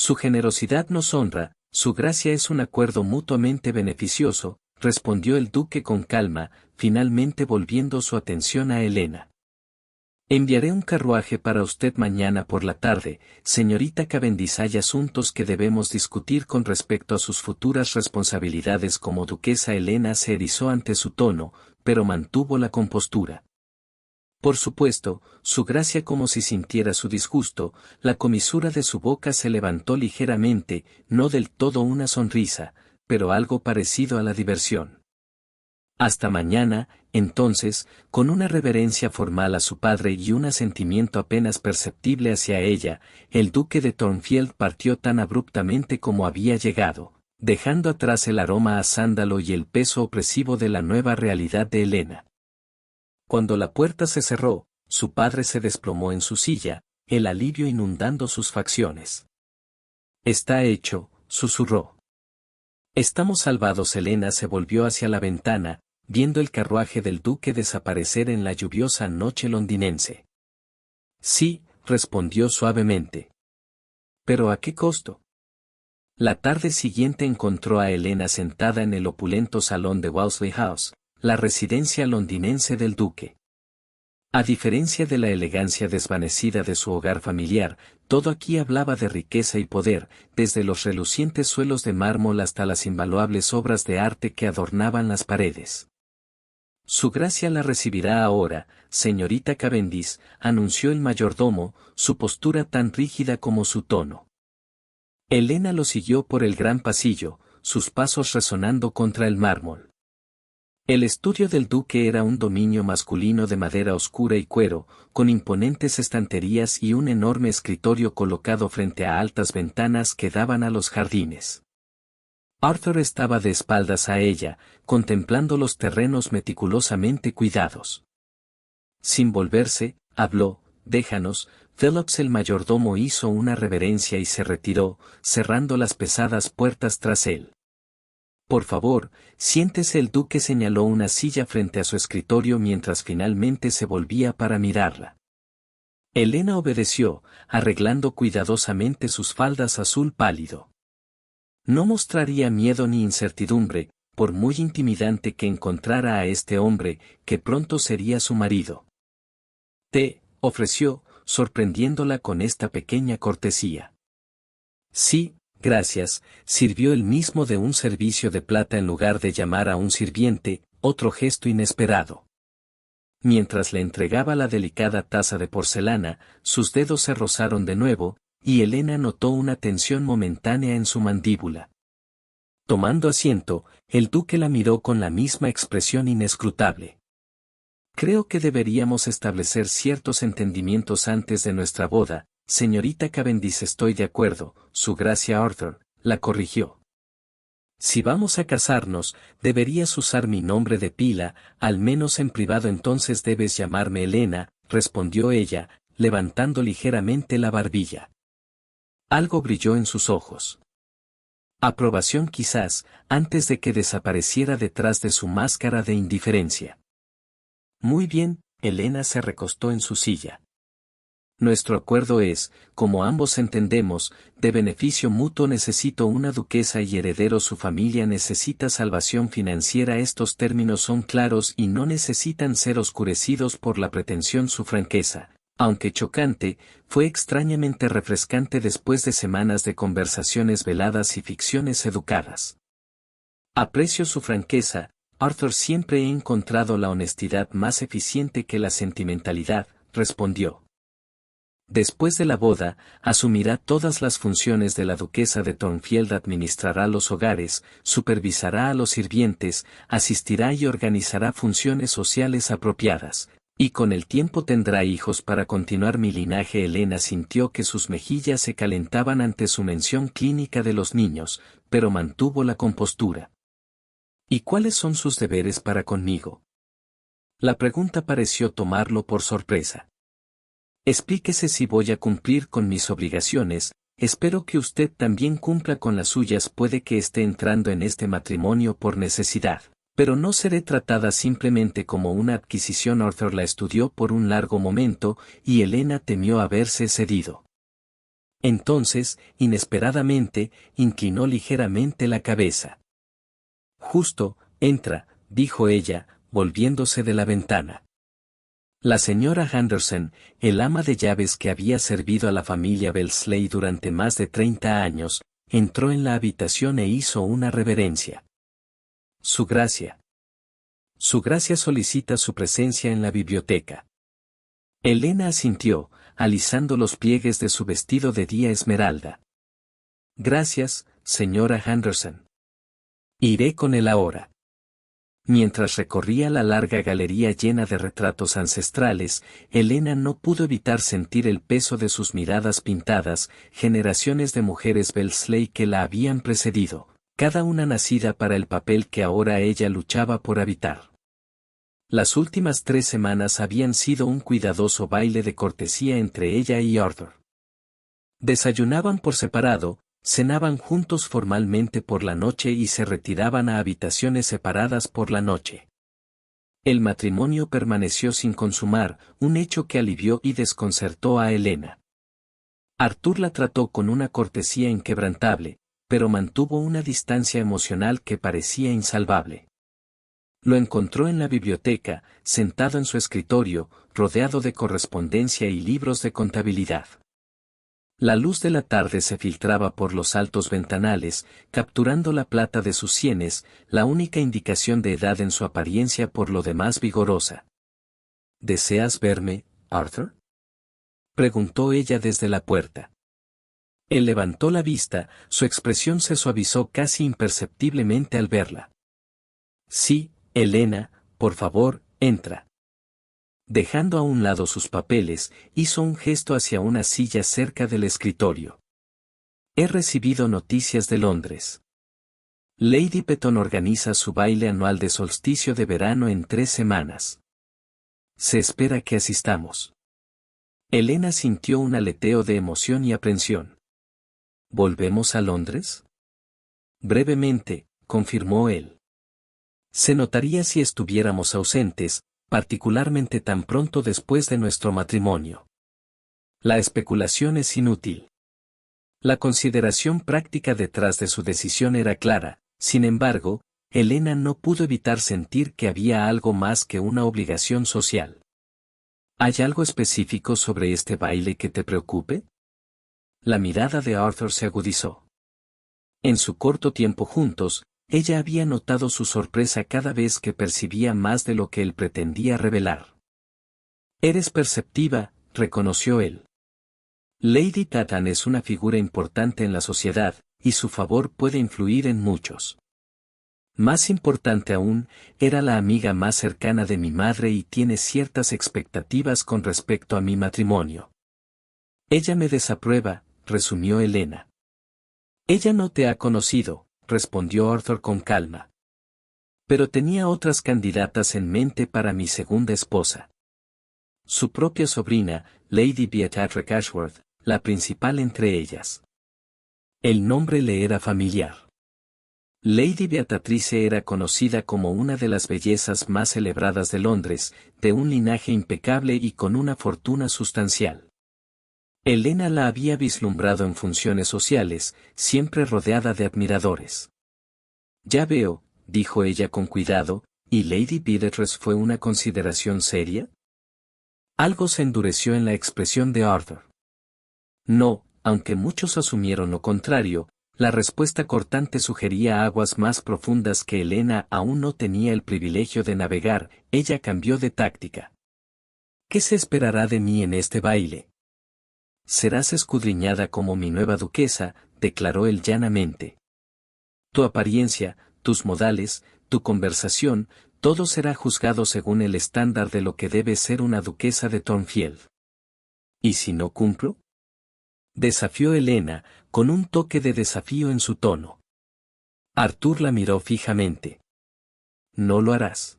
Su generosidad nos honra, su gracia es un acuerdo mutuamente beneficioso, respondió el duque con calma, finalmente volviendo su atención a Helena. Enviaré un carruaje para usted mañana por la tarde, señorita Cavendish. Hay asuntos que debemos discutir con respecto a sus futuras responsabilidades como duquesa. Helena se erizó ante su tono, pero mantuvo la compostura. Por supuesto, su gracia, como si sintiera su disgusto, la comisura de su boca se levantó ligeramente, no del todo una sonrisa, pero algo parecido a la diversión. Hasta mañana, entonces, con una reverencia formal a su padre y un asentimiento apenas perceptible hacia ella, el duque de Thornfield partió tan abruptamente como había llegado, dejando atrás el aroma a sándalo y el peso opresivo de la nueva realidad de Helena. Cuando la puerta se cerró, su padre se desplomó en su silla, el alivio inundando sus facciones. «Está hecho», susurró. «Estamos salvados». Helena se volvió hacia la ventana, viendo el carruaje del duque desaparecer en la lluviosa noche londinense. «Sí», respondió suavemente. «¿Pero a qué costo?». La tarde siguiente encontró a Helena sentada en el opulento salón de Walsley House, la residencia londinense del duque. A diferencia de la elegancia desvanecida de su hogar familiar, todo aquí hablaba de riqueza y poder, desde los relucientes suelos de mármol hasta las invaluables obras de arte que adornaban las paredes. «Su gracia la recibirá ahora, señorita Cavendish», anunció el mayordomo, su postura tan rígida como su tono. Helena lo siguió por el gran pasillo, sus pasos resonando contra el mármol. El estudio del duque era un dominio masculino de madera oscura y cuero, con imponentes estanterías y un enorme escritorio colocado frente a altas ventanas que daban a los jardines. Arthur estaba de espaldas a ella, contemplando los terrenos meticulosamente cuidados. Sin volverse, habló: «Déjanos». Phillips, el mayordomo, hizo una reverencia y se retiró, cerrando las pesadas puertas tras él. «Por favor, siéntese». El duque señaló una silla frente a su escritorio mientras finalmente se volvía para mirarla. Helena obedeció, arreglando cuidadosamente sus faldas azul pálido. No mostraría miedo ni incertidumbre, por muy intimidante que encontrara a este hombre, que pronto sería su marido. «Té», ofreció, sorprendiéndola con esta pequeña cortesía. «Sí, gracias», sirvió él mismo de un servicio de plata en lugar de llamar a un sirviente, otro gesto inesperado. Mientras le entregaba la delicada taza de porcelana, sus dedos se rozaron de nuevo, y Helena notó una tensión momentánea en su mandíbula. Tomando asiento, el duque la miró con la misma expresión inescrutable. «Creo que deberíamos establecer ciertos entendimientos antes de nuestra boda, señorita Cavendish». «Estoy de acuerdo, su gracia». Arthur la corrigió. «Si vamos a casarnos, deberías usar mi nombre de pila, al menos en privado». «Entonces debes llamarme Helena», respondió ella, levantando ligeramente la barbilla. Algo brilló en sus ojos. Aprobación quizás, antes de que desapareciera detrás de su máscara de indiferencia. «Muy bien», Helena se recostó en su silla. «Nuestro acuerdo es, como ambos entendemos, de beneficio mutuo. Necesito una duquesa y heredero. Su familia necesita salvación financiera. Estos términos son claros y no necesitan ser oscurecidos por la pretensión». Su franqueza, aunque chocante, fue extrañamente refrescante después de semanas de conversaciones veladas y ficciones educadas. «Aprecio su franqueza, Arthur. Siempre he encontrado la honestidad más eficiente que la sentimentalidad», respondió. «Después de la boda, asumirá todas las funciones de la duquesa de Thornfield. Administrará los hogares, supervisará a los sirvientes, asistirá y organizará funciones sociales apropiadas. Y con el tiempo tendrá hijos para continuar mi linaje». Helena sintió que sus mejillas se calentaban ante su mención clínica de los niños, pero mantuvo la compostura. «¿Y cuáles son sus deberes para conmigo?». La pregunta pareció tomarlo por sorpresa. «Explíquese si voy a cumplir con mis obligaciones. Espero que usted también cumpla con las suyas. Puede que esté entrando en este matrimonio por necesidad, pero no seré tratada simplemente como una adquisición». Arthur la estudió por un largo momento, y Helena temió haberse cedido. Entonces, inesperadamente, inclinó ligeramente la cabeza. Justo, entra, dijo ella, volviéndose de la ventana. La señora Henderson, el ama de llaves que había servido a la familia Wellesley durante más de 30 años, entró en la habitación e hizo una reverencia. Su gracia. Su gracia solicita su presencia en la biblioteca. Elena asintió, alisando los pliegues de su vestido de día esmeralda. Gracias, señora Henderson. Iré con él ahora. Mientras recorría la larga galería llena de retratos ancestrales, Elena no pudo evitar sentir el peso de sus miradas pintadas, generaciones de mujeres Wellesley que la habían precedido, cada una nacida para el papel que ahora ella luchaba por habitar. Las últimas 3 semanas habían sido un cuidadoso baile de cortesía entre ella y Arthur. Desayunaban por separado, cenaban juntos formalmente por la noche y se retiraban a habitaciones separadas por la noche. El matrimonio permaneció sin consumar, un hecho que alivió y desconcertó a Elena. Arthur la trató con una cortesía inquebrantable, pero mantuvo una distancia emocional que parecía insalvable. Lo encontró en la biblioteca, sentado en su escritorio, rodeado de correspondencia y libros de contabilidad. La luz de la tarde se filtraba por los altos ventanales, capturando la plata de sus sienes, la única indicación de edad en su apariencia por lo demás vigorosa. ¿Deseas verme, Arthur?, preguntó ella desde la puerta. Él levantó la vista, su expresión se suavizó casi imperceptiblemente al verla. Sí, Elena, por favor, entra. Dejando a un lado sus papeles, hizo un gesto hacia una silla cerca del escritorio. He recibido noticias de Londres. Lady Petton organiza su baile anual de solsticio de verano en 3 semanas. Se espera que asistamos. Elena sintió un aleteo de emoción y aprensión. ¿Volvemos a Londres? Brevemente, confirmó él. Se notaría si estuviéramos ausentes, particularmente tan pronto después de nuestro matrimonio. La especulación es inútil. La consideración práctica detrás de su decisión era clara, sin embargo, Elena no pudo evitar sentir que había algo más que una obligación social. ¿Hay algo específico sobre este baile que te preocupe? La mirada de Arthur se agudizó. En su corto tiempo juntos, ella había notado su sorpresa cada vez que percibía más de lo que él pretendía revelar. Eres perceptiva, reconoció él. Lady Petton es una figura importante en la sociedad, y su favor puede influir en muchos. Más importante aún, era la amiga más cercana de mi madre y tiene ciertas expectativas con respecto a mi matrimonio. Ella me desaprueba, resumió Elena. Ella no te ha conocido, respondió Arthur con calma. Pero tenía otras candidatas en mente para mi segunda esposa. Su propia sobrina, Lady Beatrix Ashworth, la principal entre ellas. El nombre le era familiar. Lady Beatrice era conocida como una de las bellezas más celebradas de Londres, de un linaje impecable y con una fortuna sustancial. Elena la había vislumbrado en funciones sociales, siempre rodeada de admiradores. Ya veo, dijo ella con cuidado, ¿y Lady Beatrice fue una consideración seria? Algo se endureció en la expresión de Arthur. No, aunque muchos asumieron lo contrario, la respuesta cortante sugería aguas más profundas que Elena aún no tenía el privilegio de navegar. Ella cambió de táctica. ¿Qué se esperará de mí en este baile? Serás escudriñada como mi nueva duquesa, declaró él llanamente. Tu apariencia, tus modales, tu conversación, todo será juzgado según el estándar de lo que debe ser una duquesa de Thornfield. ¿Y si no cumplo? Desafió Elena, con un toque de desafío en su tono. Arthur la miró fijamente. No lo harás.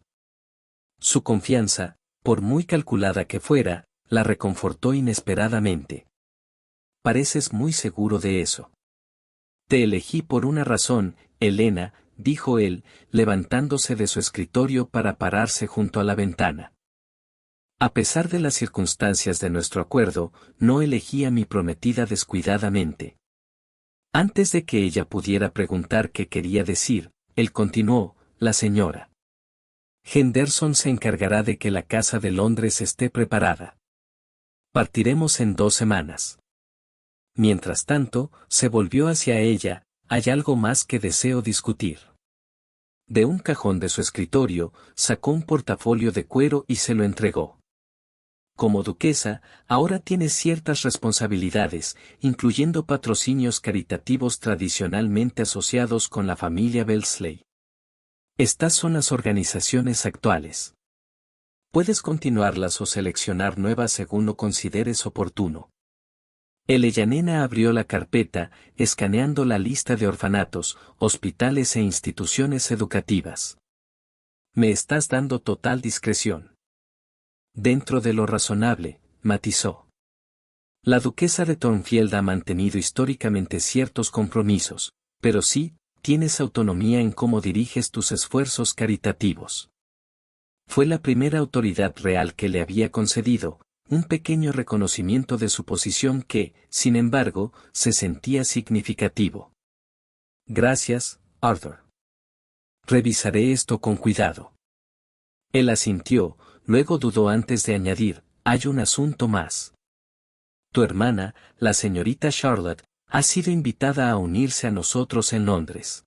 Su confianza, por muy calculada que fuera, la reconfortó inesperadamente. Pareces muy seguro de eso. Te elegí por una razón, Elena, dijo él, levantándose de su escritorio para pararse junto a la ventana. A pesar de las circunstancias de nuestro acuerdo, no elegí a mi prometida descuidadamente. Antes de que ella pudiera preguntar qué quería decir, él continuó, la señora Henderson se encargará de que la casa de Londres esté preparada. Partiremos en 2 semanas. Mientras tanto, se volvió hacia ella, hay algo más que deseo discutir. De un cajón de su escritorio, sacó un portafolio de cuero y se lo entregó. Como duquesa, ahora tienes ciertas responsabilidades, incluyendo patrocinios caritativos tradicionalmente asociados con la familia Wellesley. Estas son las organizaciones actuales. Puedes continuarlas o seleccionar nuevas según lo consideres oportuno. Yanena abrió la carpeta, escaneando la lista de orfanatos, hospitales e instituciones educativas. Me estás dando total discreción. Dentro de lo razonable, matizó. La duquesa de Thornfield ha mantenido históricamente ciertos compromisos, pero sí, tienes autonomía en cómo diriges tus esfuerzos caritativos. Fue la primera autoridad real que le había concedido, un pequeño reconocimiento de su posición que, sin embargo, se sentía significativo. Gracias, Arthur. Revisaré esto con cuidado. Él asintió, luego dudó antes de añadir, hay un asunto más. Tu hermana, la señorita Charlotte, ha sido invitada a unirse a nosotros en Londres.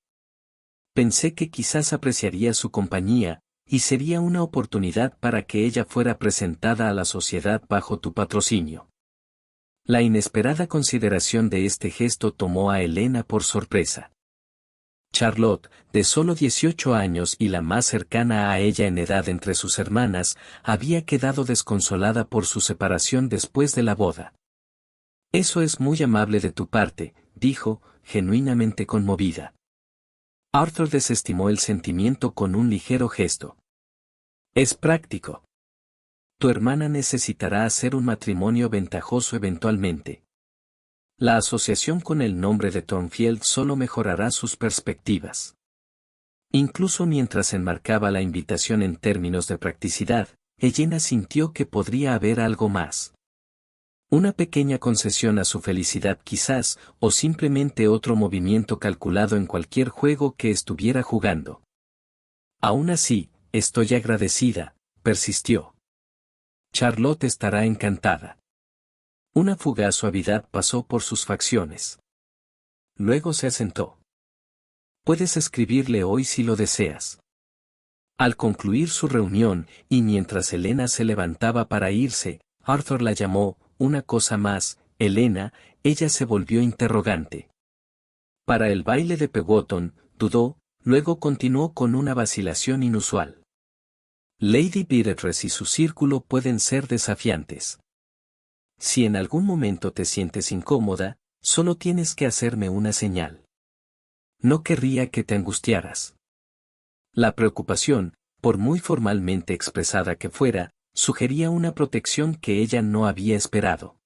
Pensé que quizás apreciaría su compañía, y sería una oportunidad para que ella fuera presentada a la sociedad bajo tu patrocinio. La inesperada consideración de este gesto tomó a Helena por sorpresa. Charlotte, de solo 18 años y la más cercana a ella en edad entre sus hermanas, había quedado desconsolada por su separación después de la boda. Eso es muy amable de tu parte, dijo, genuinamente conmovida. Arthur desestimó el sentimiento con un ligero gesto. Es práctico. Tu hermana necesitará hacer un matrimonio ventajoso eventualmente. La asociación con el nombre de Thornfield solo mejorará sus perspectivas. Incluso mientras enmarcaba la invitación en términos de practicidad, Helena sintió que podría haber algo más. Una pequeña concesión a su felicidad quizás, o simplemente otro movimiento calculado en cualquier juego que estuviera jugando. Aún así, estoy agradecida, persistió. Charlotte estará encantada. Una fugaz suavidad pasó por sus facciones. Luego se asentó. Puedes escribirle hoy si lo deseas. Al concluir su reunión, y mientras Helena se levantaba para irse, Arthur la llamó, una cosa más, Helena, ella se volvió interrogante. Para el baile de Pewotton, dudó, luego continuó con una vacilación inusual. Lady Beatrice y su círculo pueden ser desafiantes. Si en algún momento te sientes incómoda, solo tienes que hacerme una señal. No querría que te angustiaras. La preocupación, por muy formalmente expresada que fuera, sugería una protección que ella no había esperado.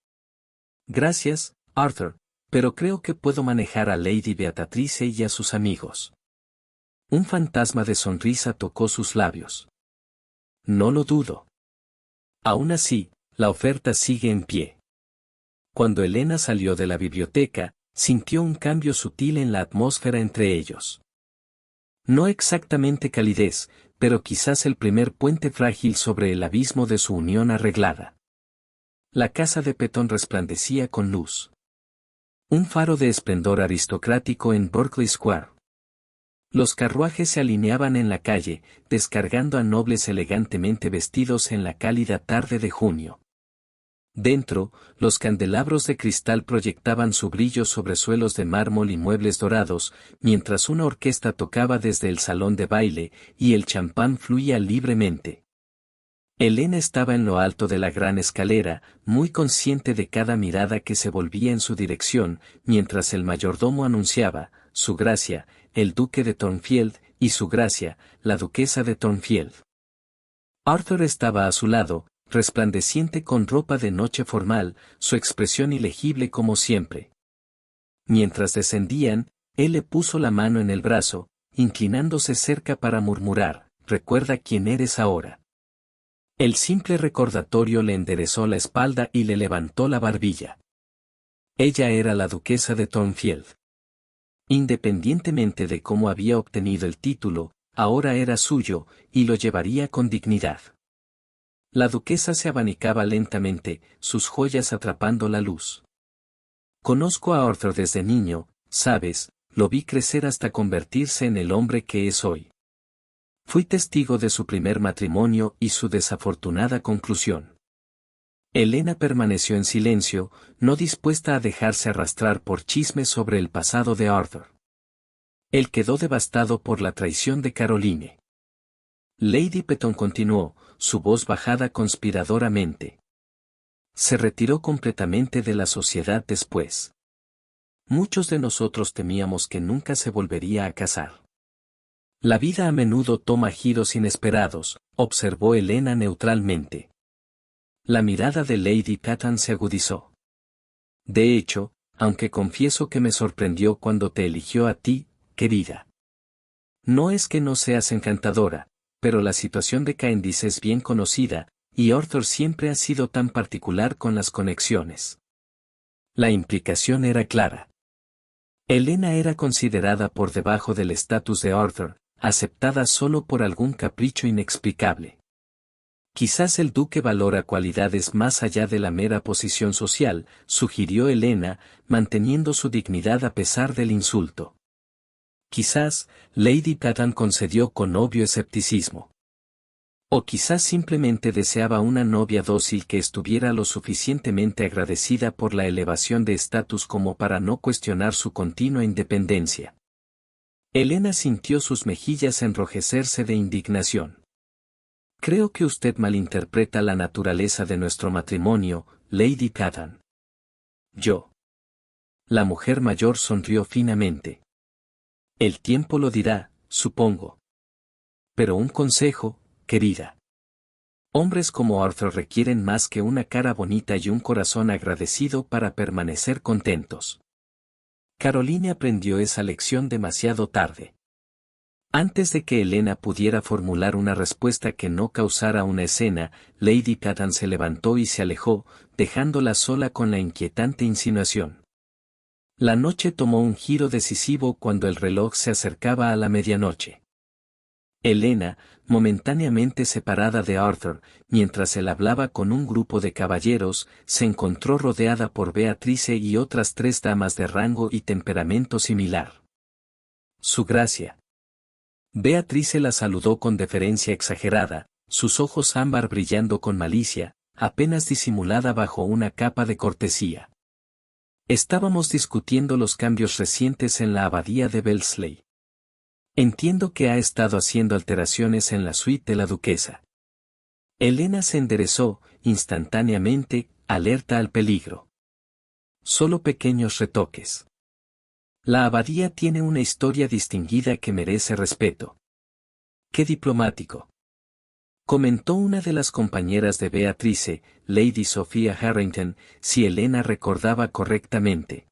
Gracias, Arthur, pero creo que puedo manejar a Lady Beatrice y a sus amigos. Un fantasma de sonrisa tocó sus labios. No lo dudo. Aún así, la oferta sigue en pie. Cuando Helena salió de la biblioteca, sintió un cambio sutil en la atmósfera entre ellos. No exactamente calidez, pero quizás el primer puente frágil sobre el abismo de su unión arreglada. La casa de Petón resplandecía con luz. Un faro de esplendor aristocrático en Berkeley Square. Los carruajes se alineaban en la calle, descargando a nobles elegantemente vestidos en la cálida tarde de junio. Dentro, los candelabros de cristal proyectaban su brillo sobre suelos de mármol y muebles dorados, mientras una orquesta tocaba desde el salón de baile, y el champán fluía libremente. Helena estaba en lo alto de la gran escalera, muy consciente de cada mirada que se volvía en su dirección, mientras el mayordomo anunciaba, Su Gracia, el Duque de Thornfield, y Su Gracia, la Duquesa de Thornfield. Arthur estaba a su lado, resplandeciente con ropa de noche formal, su expresión ilegible como siempre. Mientras descendían, él le puso la mano en el brazo, inclinándose cerca para murmurar, recuerda quién eres ahora. El simple recordatorio le enderezó la espalda y le levantó la barbilla. Ella era la duquesa de Thornfield. Independientemente de cómo había obtenido el título, ahora era suyo, y lo llevaría con dignidad. La duquesa se abanicaba lentamente, sus joyas atrapando la luz. Conozco a Arthur desde niño, sabes, lo vi crecer hasta convertirse en el hombre que es hoy. Fui testigo de su primer matrimonio y su desafortunada conclusión. Helena permaneció en silencio, no dispuesta a dejarse arrastrar por chismes sobre el pasado de Arthur. Él quedó devastado por la traición de Caroline. Lady Petton continuó, su voz bajada conspiradoramente. Se retiró completamente de la sociedad después. Muchos de nosotros temíamos que nunca se volvería a casar. La vida a menudo toma giros inesperados, observó Helena neutralmente. La mirada de Lady Petton se agudizó. De hecho, aunque confieso que me sorprendió cuando te eligió a ti, querida. No es que no seas encantadora, pero la situación de Candice es bien conocida, y Arthur siempre ha sido tan particular con las conexiones. La implicación era clara. Helena era considerada por debajo del estatus de Arthur, aceptada solo por algún capricho inexplicable. Quizás el duque valora cualidades más allá de la mera posición social, sugirió Helena, manteniendo su dignidad a pesar del insulto. Quizás, Lady Petton concedió con obvio escepticismo. O quizás simplemente deseaba una novia dócil que estuviera lo suficientemente agradecida por la elevación de estatus como para no cuestionar su continua independencia. Helena sintió sus mejillas enrojecerse de indignación. Creo que usted malinterpreta la naturaleza de nuestro matrimonio, Lady Petton. Yo. La mujer mayor sonrió finamente. El tiempo lo dirá, supongo. Pero un consejo, querida. Hombres como Arthur requieren más que una cara bonita y un corazón agradecido para permanecer contentos. Caroline aprendió esa lección demasiado tarde. Antes de que Helena pudiera formular una respuesta que no causara una escena, Lady Petton se levantó y se alejó, dejándola sola con la inquietante insinuación. La noche tomó un giro decisivo cuando el reloj se acercaba a la medianoche. Helena, momentáneamente separada de Arthur, mientras él hablaba con un grupo de caballeros, se encontró rodeada por Beatrice y otras 3 damas de rango y temperamento similar. Su gracia. Beatrice la saludó con deferencia exagerada, sus ojos ámbar brillando con malicia, apenas disimulada bajo una capa de cortesía. Estábamos discutiendo los cambios recientes en la abadía de Wellesley. Entiendo que ha estado haciendo alteraciones en la suite de la duquesa. Helena se enderezó, instantáneamente, alerta al peligro. Solo pequeños retoques. La abadía tiene una historia distinguida que merece respeto. ¡Qué diplomático! Comentó una de las compañeras de Beatrice, Lady Sophia Harrington, si Helena recordaba correctamente.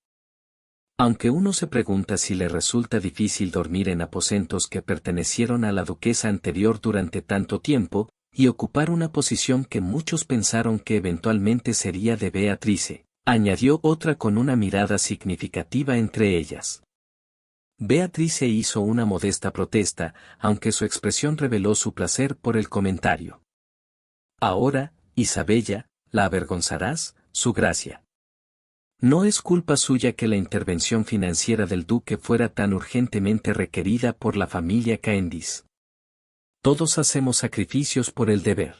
Aunque uno se pregunta si le resulta difícil dormir en aposentos que pertenecieron a la duquesa anterior durante tanto tiempo, y ocupar una posición que muchos pensaron que eventualmente sería de Beatrice, añadió otra con una mirada significativa entre ellas. Beatrice hizo una modesta protesta, aunque su expresión reveló su placer por el comentario. Ahora, Isabella, ¿la avergonzarás, su gracia? No es culpa suya que la intervención financiera del duque fuera tan urgentemente requerida por la familia Candice. Todos hacemos sacrificios por el deber.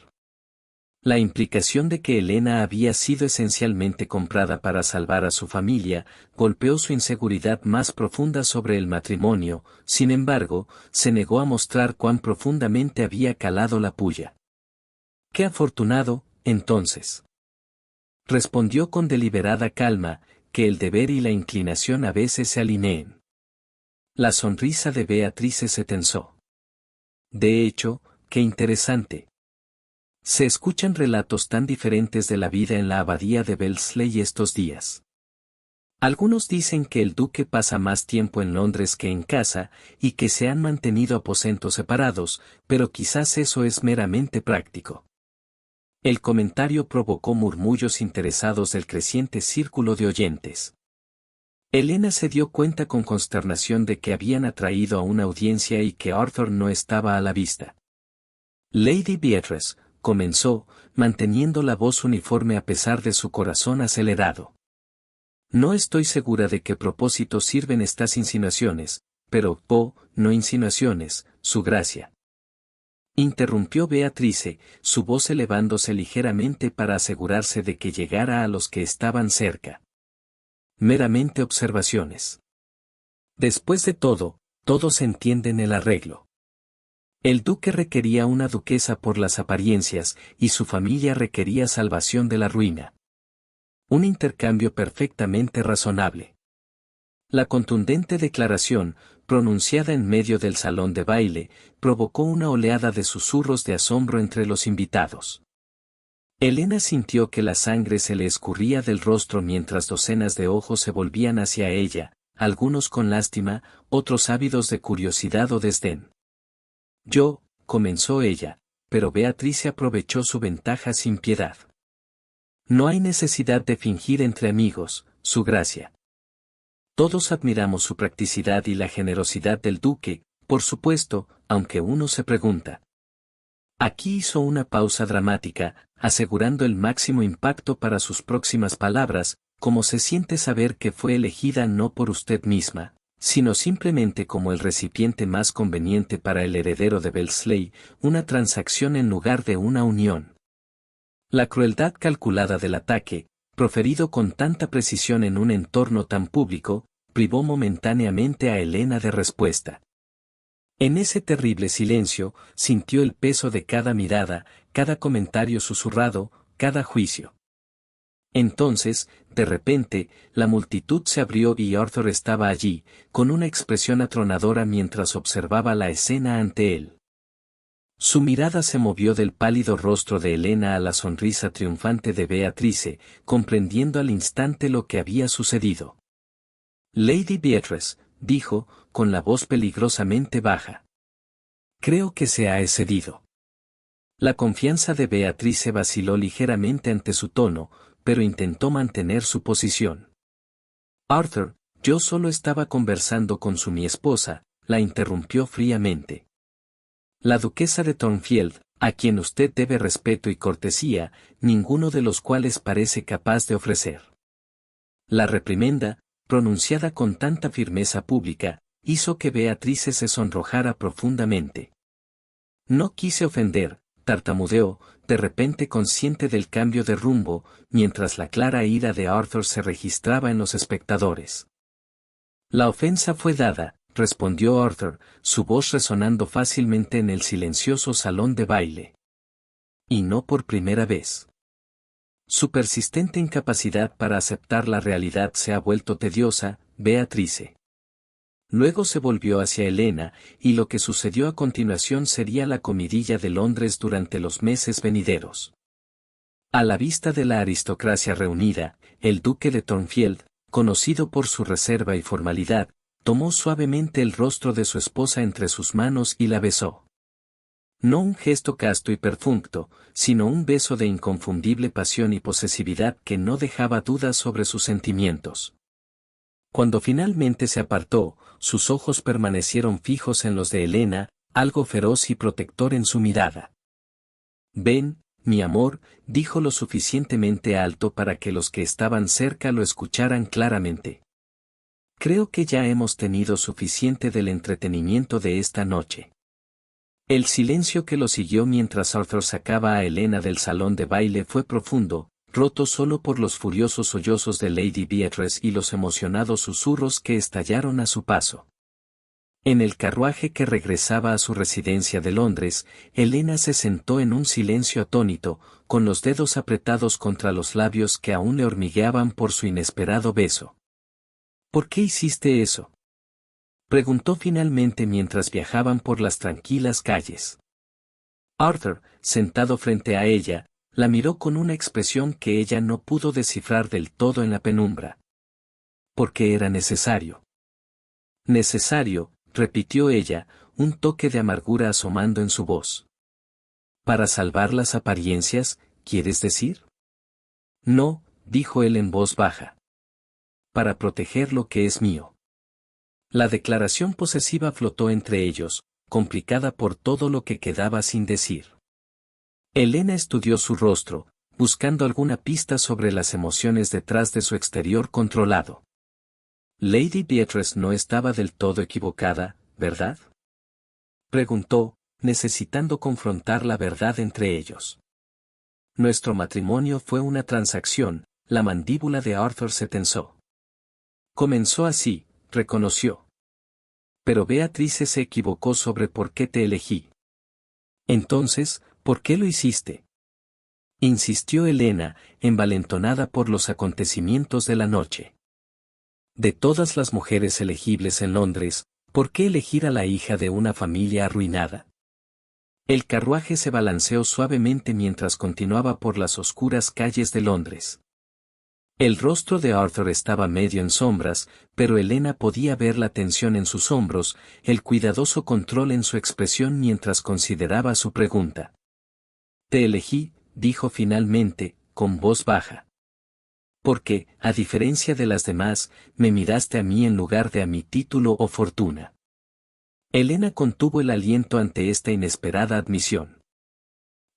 La implicación de que Helena había sido esencialmente comprada para salvar a su familia, golpeó su inseguridad más profunda sobre el matrimonio, sin embargo, se negó a mostrar cuán profundamente había calado la puya. ¡Qué afortunado, entonces! Respondió con deliberada calma, que el deber y la inclinación a veces se alineen. La sonrisa de Beatrice se tensó. De hecho, qué interesante. Se escuchan relatos tan diferentes de la vida en la abadía de Wellesley estos días. Algunos dicen que el duque pasa más tiempo en Londres que en casa, y que se han mantenido aposentos separados, pero quizás eso es meramente práctico. El comentario provocó murmullos interesados del creciente círculo de oyentes. Helena se dio cuenta con consternación de que habían atraído a una audiencia y que Arthur no estaba a la vista. Lady Beatrice, comenzó, manteniendo la voz uniforme a pesar de su corazón acelerado. No estoy segura de qué propósito sirven estas insinuaciones, pero, no insinuaciones, su gracia. Interrumpió Beatrice, su voz elevándose ligeramente para asegurarse de que llegara a los que estaban cerca. Meramente observaciones. Después de todo, todos entienden el arreglo. El duque requería una duquesa por las apariencias, y su familia requería salvación de la ruina. Un intercambio perfectamente razonable. La contundente declaración, pronunciada en medio del salón de baile, provocó una oleada de susurros de asombro entre los invitados. Helena sintió que la sangre se le escurría del rostro mientras docenas de ojos se volvían hacia ella, algunos con lástima, otros ávidos de curiosidad o desdén. Comenzó ella, pero Beatrice aprovechó su ventaja sin piedad. No hay necesidad de fingir entre amigos, su gracia. Todos admiramos su practicidad y la generosidad del duque, por supuesto, aunque uno se pregunta. Aquí hizo una pausa dramática, asegurando el máximo impacto para sus próximas palabras, como se siente saber que fue elegida no por usted misma, sino simplemente como el recipiente más conveniente para el heredero de Wellesley, una transacción en lugar de una unión. La crueldad calculada del ataque, proferido con tanta precisión en un entorno tan público, privó momentáneamente a Helena de respuesta. En ese terrible silencio, sintió el peso de cada mirada, cada comentario susurrado, cada juicio. Entonces, de repente, la multitud se abrió y Arthur estaba allí, con una expresión atronadora mientras observaba la escena ante él. Su mirada se movió del pálido rostro de Helena a la sonrisa triunfante de Beatrice, comprendiendo al instante lo que había sucedido. Lady Beatrice, dijo, con la voz peligrosamente baja. Creo que se ha excedido. La confianza de Beatrice vaciló ligeramente ante su tono, pero intentó mantener su posición. Arthur, yo solo estaba conversando con mi esposa, la interrumpió fríamente. La duquesa de Thornfield, a quien usted debe respeto y cortesía, ninguno de los cuales parece capaz de ofrecer. La reprimenda, pronunciada con tanta firmeza pública, hizo que Beatrice se sonrojara profundamente. No quise ofender, tartamudeó, de repente consciente del cambio de rumbo, mientras la clara ira de Arthur se registraba en los espectadores. La ofensa fue dada, respondió Arthur, su voz resonando fácilmente en el silencioso salón de baile. Y no por primera vez. Su persistente incapacidad para aceptar la realidad se ha vuelto tediosa, Beatrice. Luego se volvió hacia Helena, y lo que sucedió a continuación sería la comidilla de Londres durante los meses venideros. A la vista de la aristocracia reunida, el duque de Thornfield, conocido por su reserva y formalidad, tomó suavemente el rostro de su esposa entre sus manos y la besó. No un gesto casto y perfecto, sino un beso de inconfundible pasión y posesividad que no dejaba dudas sobre sus sentimientos. Cuando finalmente se apartó, sus ojos permanecieron fijos en los de Helena, algo feroz y protector en su mirada. Ven, mi amor, dijo lo suficientemente alto para que los que estaban cerca lo escucharan claramente. Creo que ya hemos tenido suficiente del entretenimiento de esta noche. El silencio que lo siguió mientras Arthur sacaba a Helena del salón de baile fue profundo, roto solo por los furiosos sollozos de Lady Beatrice y los emocionados susurros que estallaron a su paso. En el carruaje que regresaba a su residencia de Londres, Helena se sentó en un silencio atónito, con los dedos apretados contra los labios que aún le hormigueaban por su inesperado beso. ¿Por qué hiciste eso?, preguntó finalmente mientras viajaban por las tranquilas calles. Arthur, sentado frente a ella, la miró con una expresión que ella no pudo descifrar del todo en la penumbra. Porque era necesario. Necesario, repitió ella, un toque de amargura asomando en su voz. Para salvar las apariencias, ¿quieres decir? No, dijo él en voz baja. Para proteger lo que es mío. La declaración posesiva flotó entre ellos, complicada por todo lo que quedaba sin decir. Elena estudió su rostro, buscando alguna pista sobre las emociones detrás de su exterior controlado. Lady Beatrice no estaba del todo equivocada, ¿verdad? Preguntó, necesitando confrontar la verdad entre ellos. Nuestro matrimonio fue una transacción, la mandíbula de Arthur se tensó. Comenzó así, reconoció. Pero Beatrice se equivocó sobre por qué te elegí. Entonces, ¿por qué lo hiciste? Insistió Elena, envalentonada por los acontecimientos de la noche. De todas las mujeres elegibles en Londres, ¿por qué elegir a la hija de una familia arruinada? El carruaje se balanceó suavemente mientras continuaba por las oscuras calles de Londres. El rostro de Arthur estaba medio en sombras, pero Elena podía ver la tensión en sus hombros, el cuidadoso control en su expresión mientras consideraba su pregunta. Te elegí, dijo finalmente, con voz baja. Porque, a diferencia de las demás, me miraste a mí en lugar de a mi título o fortuna. Elena contuvo el aliento ante esta inesperada admisión.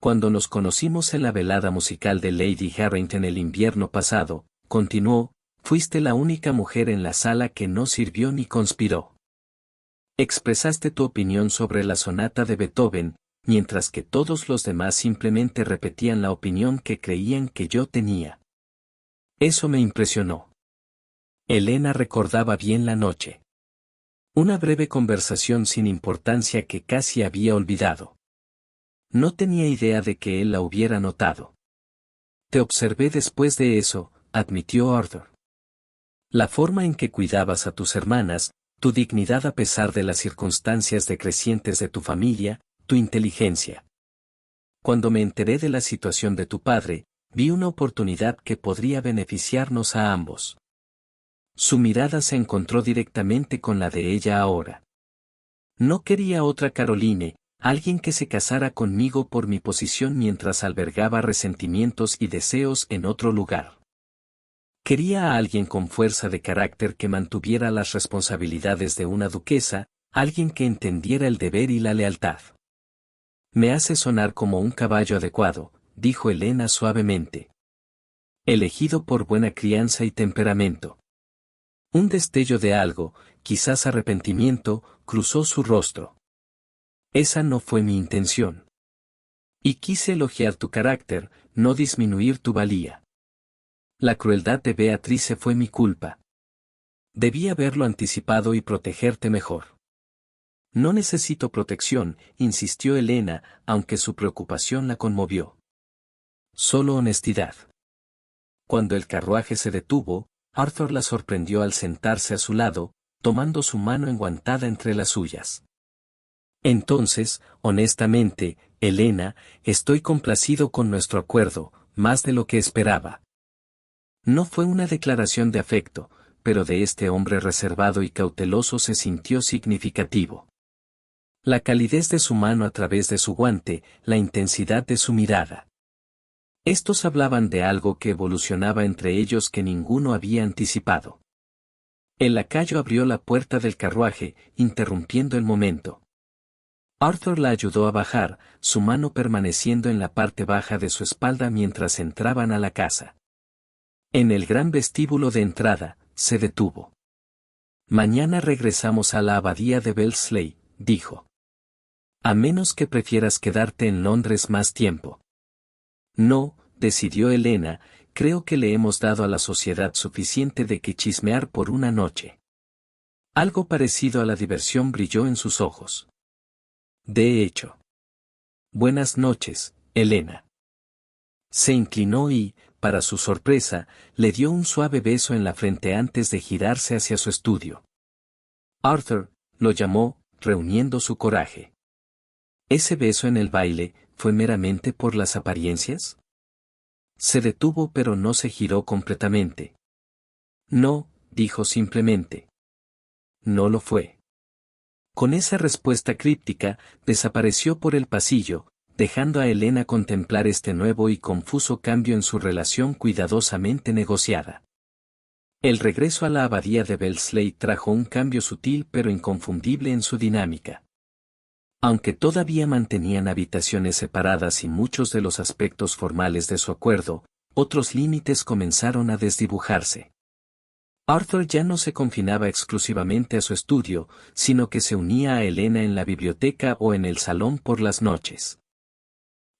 Cuando nos conocimos en la velada musical de Lady Harrington el invierno pasado, continuó, fuiste la única mujer en la sala que no sirvió ni conspiró. Expresaste tu opinión sobre la sonata de Beethoven, mientras que todos los demás simplemente repetían la opinión que creían que yo tenía. Eso me impresionó. Elena recordaba bien la noche. Una breve conversación sin importancia que casi había olvidado. No tenía idea de que él la hubiera notado. Te observé después de eso, admitió Arthur. La forma en que cuidabas a tus hermanas, tu dignidad a pesar de las circunstancias decrecientes de tu familia, tu inteligencia. Cuando me enteré de la situación de tu padre, vi una oportunidad que podría beneficiarnos a ambos. Su mirada se encontró directamente con la de ella ahora. No quería otra Caroline, alguien que se casara conmigo por mi posición mientras albergaba resentimientos y deseos en otro lugar. Quería a alguien con fuerza de carácter que mantuviera las responsabilidades de una duquesa, alguien que entendiera el deber y la lealtad. Me hace sonar como un caballo adecuado, dijo Elena suavemente. Elegido por buena crianza y temperamento. Un destello de algo, quizás arrepentimiento, cruzó su rostro. Esa no fue mi intención. Y quise elogiar tu carácter, no disminuir tu valía. La crueldad de Beatrice fue mi culpa. Debí haberlo anticipado y protegerte mejor. No necesito protección, insistió Elena, aunque su preocupación la conmovió. Solo honestidad. Cuando el carruaje se detuvo, Arthur la sorprendió al sentarse a su lado, tomando su mano enguantada entre las suyas. Entonces, honestamente, Elena, estoy complacido con nuestro acuerdo, más de lo que esperaba. No fue una declaración de afecto, pero de este hombre reservado y cauteloso se sintió significativo. La calidez de su mano a través de su guante, la intensidad de su mirada. Estos hablaban de algo que evolucionaba entre ellos que ninguno había anticipado. El lacayo abrió la puerta del carruaje, interrumpiendo el momento. Arthur la ayudó a bajar, su mano permaneciendo en la parte baja de su espalda mientras entraban a la casa. En el gran vestíbulo de entrada, se detuvo. Mañana regresamos a la abadía de Wellesley, dijo. A menos que prefieras quedarte en Londres más tiempo. No, decidió Elena, creo que le hemos dado a la sociedad suficiente de que chismear por una noche. Algo parecido a la diversión brilló en sus ojos. De hecho. Buenas noches, Elena. Se inclinó y, para su sorpresa, le dio un suave beso en la frente antes de girarse hacia su estudio. Arthur, lo llamó, reuniendo su coraje. ¿Ese beso en el baile fue meramente por las apariencias? Se detuvo pero no se giró completamente. No, dijo simplemente. No lo fue. Con esa respuesta críptica, desapareció por el pasillo, dejando a Elena contemplar este nuevo y confuso cambio en su relación cuidadosamente negociada. El regreso a la abadía de Belsley trajo un cambio sutil pero inconfundible en su dinámica. Aunque todavía mantenían habitaciones separadas y muchos de los aspectos formales de su acuerdo, otros límites comenzaron a desdibujarse. Arthur ya no se confinaba exclusivamente a su estudio, sino que se unía a Elena en la biblioteca o en el salón por las noches.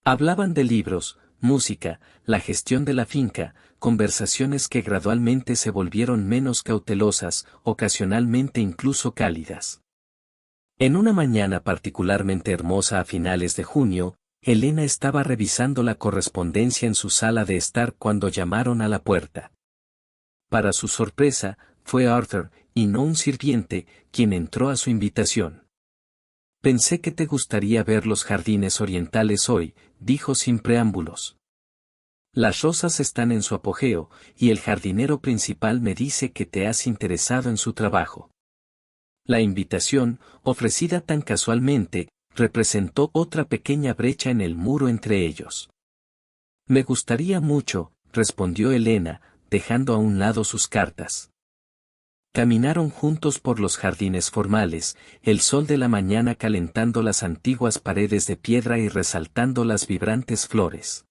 Hablaban de libros, música, la gestión de la finca, conversaciones que gradualmente se volvieron menos cautelosas, ocasionalmente incluso cálidas. En una mañana particularmente hermosa a finales de junio, Elena estaba revisando la correspondencia en su sala de estar cuando llamaron a la puerta. Para su sorpresa, fue Arthur, y no un sirviente, quien entró a su invitación. «Pensé que te gustaría ver los jardines orientales hoy», dijo sin preámbulos. «Las rosas están en su apogeo, y el jardinero principal me dice que te has interesado en su trabajo». La invitación, ofrecida tan casualmente, representó otra pequeña brecha en el muro entre ellos. «Me gustaría mucho», respondió Elena, dejando a un lado sus cartas. Caminaron juntos por los jardines formales, el sol de la mañana calentando las antiguas paredes de piedra y resaltando las vibrantes flores.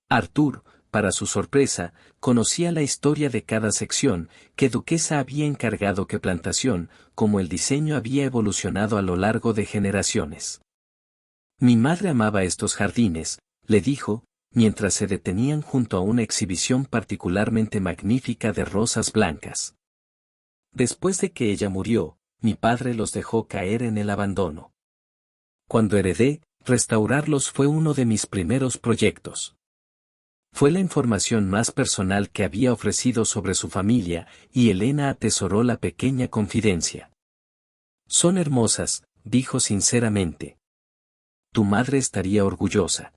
Arthur, para su sorpresa, conocía la historia de cada sección, que Duquesa había encargado que Plantación, como el diseño había evolucionado a lo largo de generaciones. «Mi madre amaba estos jardines», le dijo, mientras se detenían junto a una exhibición particularmente magnífica de rosas blancas. «Después de que ella murió, mi padre los dejó caer en el abandono. Cuando heredé, restaurarlos fue uno de mis primeros proyectos». Fue la información más personal que había ofrecido sobre su familia, y Elena atesoró la pequeña confidencia. «Son hermosas», dijo sinceramente. «Tu madre estaría orgullosa».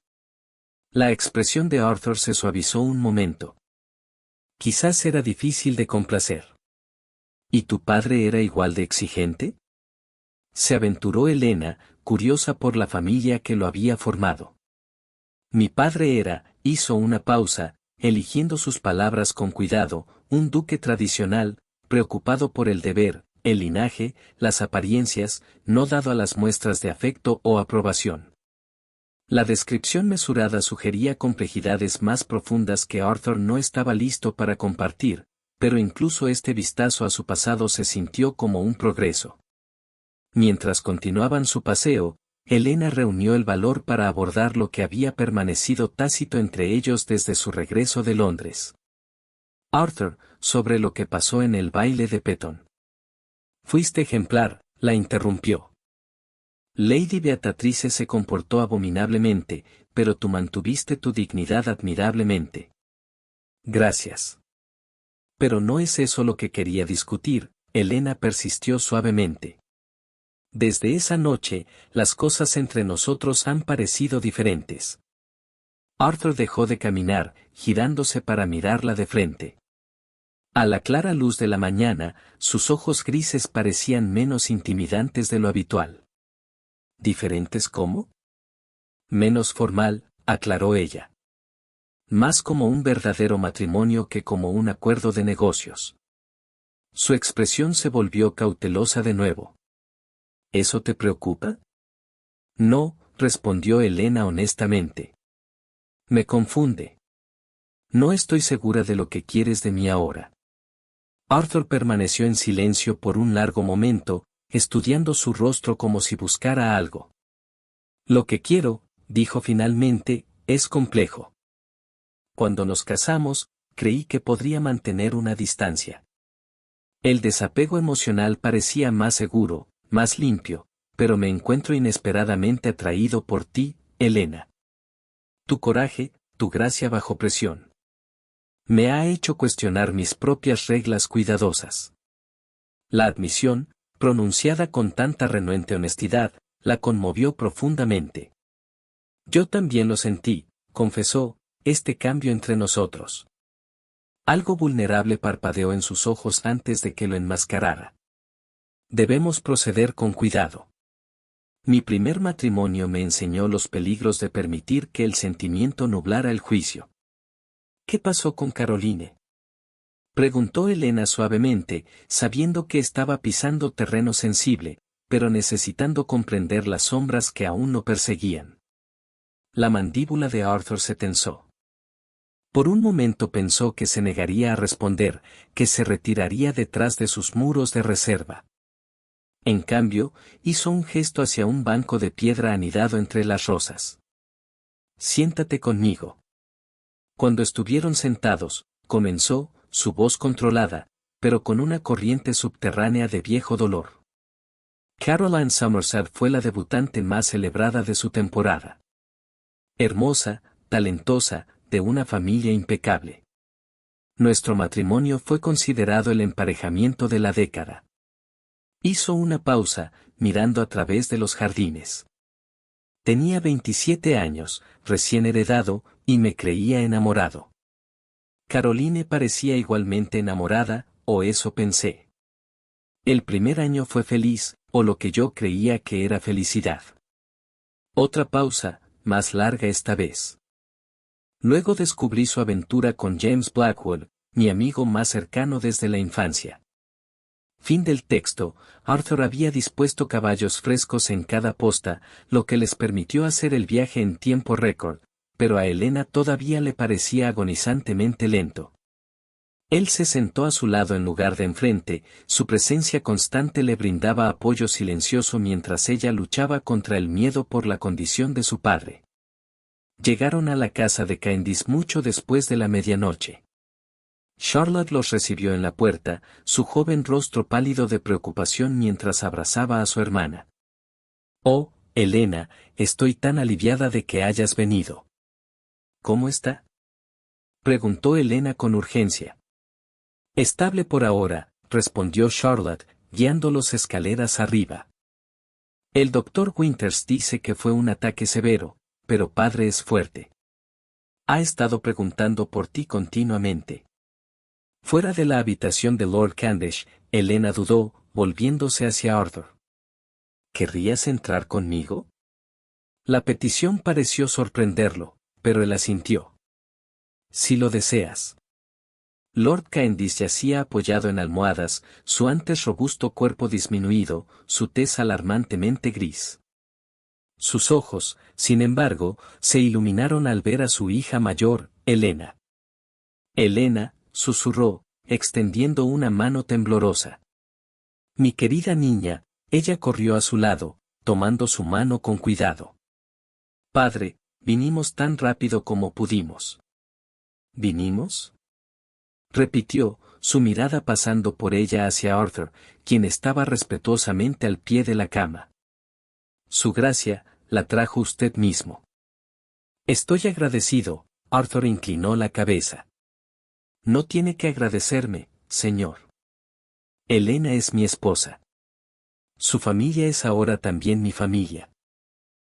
La expresión de Arthur se suavizó un momento. Quizás era difícil de complacer. ¿Y tu padre era igual de exigente?, se aventuró Elena, curiosa por la familia que lo había formado. «Mi padre era», hizo una pausa, eligiendo sus palabras con cuidado, «un duque tradicional, preocupado por el deber, el linaje, las apariencias, no dado a las muestras de afecto o aprobación». La descripción mesurada sugería complejidades más profundas que Arthur no estaba listo para compartir, pero incluso este vistazo a su pasado se sintió como un progreso. Mientras continuaban su paseo, Elena reunió el valor para abordar lo que había permanecido tácito entre ellos desde su regreso de Londres. «Arthur, sobre lo que pasó en el baile de Petton». «Fuiste ejemplar», la interrumpió. «Lady Beatrice se comportó abominablemente, pero tú mantuviste tu dignidad admirablemente». «Gracias». «Pero no es eso lo que quería discutir», Elena persistió suavemente. «Desde esa noche, las cosas entre nosotros han parecido diferentes». Arthur dejó de caminar, girándose para mirarla de frente. A la clara luz de la mañana, sus ojos grises parecían menos intimidantes de lo habitual. «¿Diferentes cómo?». «Menos formal», aclaró ella. «Más como un verdadero matrimonio que como un acuerdo de negocios». Su expresión se volvió cautelosa de nuevo. «¿Eso te preocupa?». «No», respondió Elena honestamente. «Me confunde. No estoy segura de lo que quieres de mí ahora». Arthur permaneció en silencio por un largo momento, estudiando su rostro como si buscara algo. «Lo que quiero», dijo finalmente, «es complejo. Cuando nos casamos, creí que podría mantener una distancia. El desapego emocional parecía más seguro, más limpio, pero me encuentro inesperadamente atraído por ti, Elena. Tu coraje, tu gracia bajo presión. Me ha hecho cuestionar mis propias reglas cuidadosas». La admisión, pronunciada con tanta renuente honestidad, la conmovió profundamente. «Yo también lo sentí», confesó, «este cambio entre nosotros». Algo vulnerable parpadeó en sus ojos antes de que lo enmascarara. «Debemos proceder con cuidado». Mi primer matrimonio me enseñó los peligros de permitir que el sentimiento nublara el juicio. ¿Qué pasó con Caroline?, preguntó Elena suavemente, sabiendo que estaba pisando terreno sensible, pero necesitando comprender las sombras que aún no perseguían. La mandíbula de Arthur se tensó. Por un momento pensó que se negaría a responder, que se retiraría detrás de sus muros de reserva. En cambio, hizo un gesto hacia un banco de piedra anidado entre las rosas. Siéntate conmigo. Cuando estuvieron sentados, comenzó, su voz controlada, pero con una corriente subterránea de viejo dolor. Caroline Somerset fue la debutante más celebrada de su temporada. Hermosa, talentosa, de una familia impecable. Nuestro matrimonio fue considerado el emparejamiento de la década. Hizo una pausa, mirando a través de los jardines. Tenía 27 años, recién heredado, y me creía enamorado. Caroline parecía igualmente enamorada, o eso pensé. El primer año fue feliz, o lo que yo creía que era felicidad. Otra pausa, más larga esta vez. Luego descubrí su aventura con James Blackwell, mi amigo más cercano desde la infancia. Fin del texto. Arthur había dispuesto caballos frescos en cada posta, lo que les permitió hacer el viaje en tiempo récord, pero a Elena todavía le parecía agonizantemente lento. Él se sentó a su lado en lugar de enfrente, su presencia constante le brindaba apoyo silencioso mientras ella luchaba contra el miedo por la condición de su padre. Llegaron a la casa de Candice mucho después de la medianoche. Charlotte los recibió en la puerta, su joven rostro pálido de preocupación mientras abrazaba a su hermana. «Oh, Elena, estoy tan aliviada de que hayas venido». «¿Cómo está?», preguntó Elena con urgencia. «Estable por ahora», respondió Charlotte, guiándolos escaleras arriba. «El doctor Winters dice que fue un ataque severo, pero padre es fuerte. Ha estado preguntando por ti continuamente». Fuera de la habitación de Lord Candish, Elena dudó, volviéndose hacia Arthur. ¿Querrías entrar conmigo? La petición pareció sorprenderlo, pero él asintió. Si lo deseas. Lord Candish yacía apoyado en almohadas, su antes robusto cuerpo disminuido, su tez alarmantemente gris. Sus ojos, sin embargo, se iluminaron al ver a su hija mayor, Elena. Elena, susurró, extendiendo una mano temblorosa. Mi querida niña, ella corrió a su lado, tomando su mano con cuidado. Padre, vinimos tan rápido como pudimos. ¿Vinimos?, repitió, su mirada pasando por ella hacia Arthur, quien estaba respetuosamente al pie de la cama. Su gracia, la trajo usted mismo. Estoy agradecido, Arthur inclinó la cabeza. No tiene que agradecerme, señor. Elena es mi esposa. Su familia es ahora también mi familia.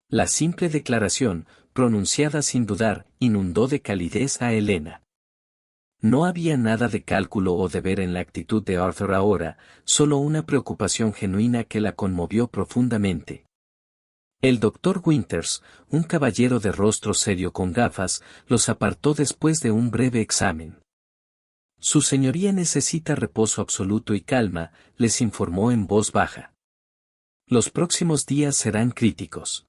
La simple declaración, pronunciada sin dudar, inundó de calidez a Elena. No había nada de cálculo o deber en la actitud de Arthur ahora, solo una preocupación genuina que la conmovió profundamente. El doctor Winters, un caballero de rostro serio con gafas, los apartó después de un breve examen. Su señoría necesita reposo absoluto y calma, les informó en voz baja. Los próximos días serán críticos.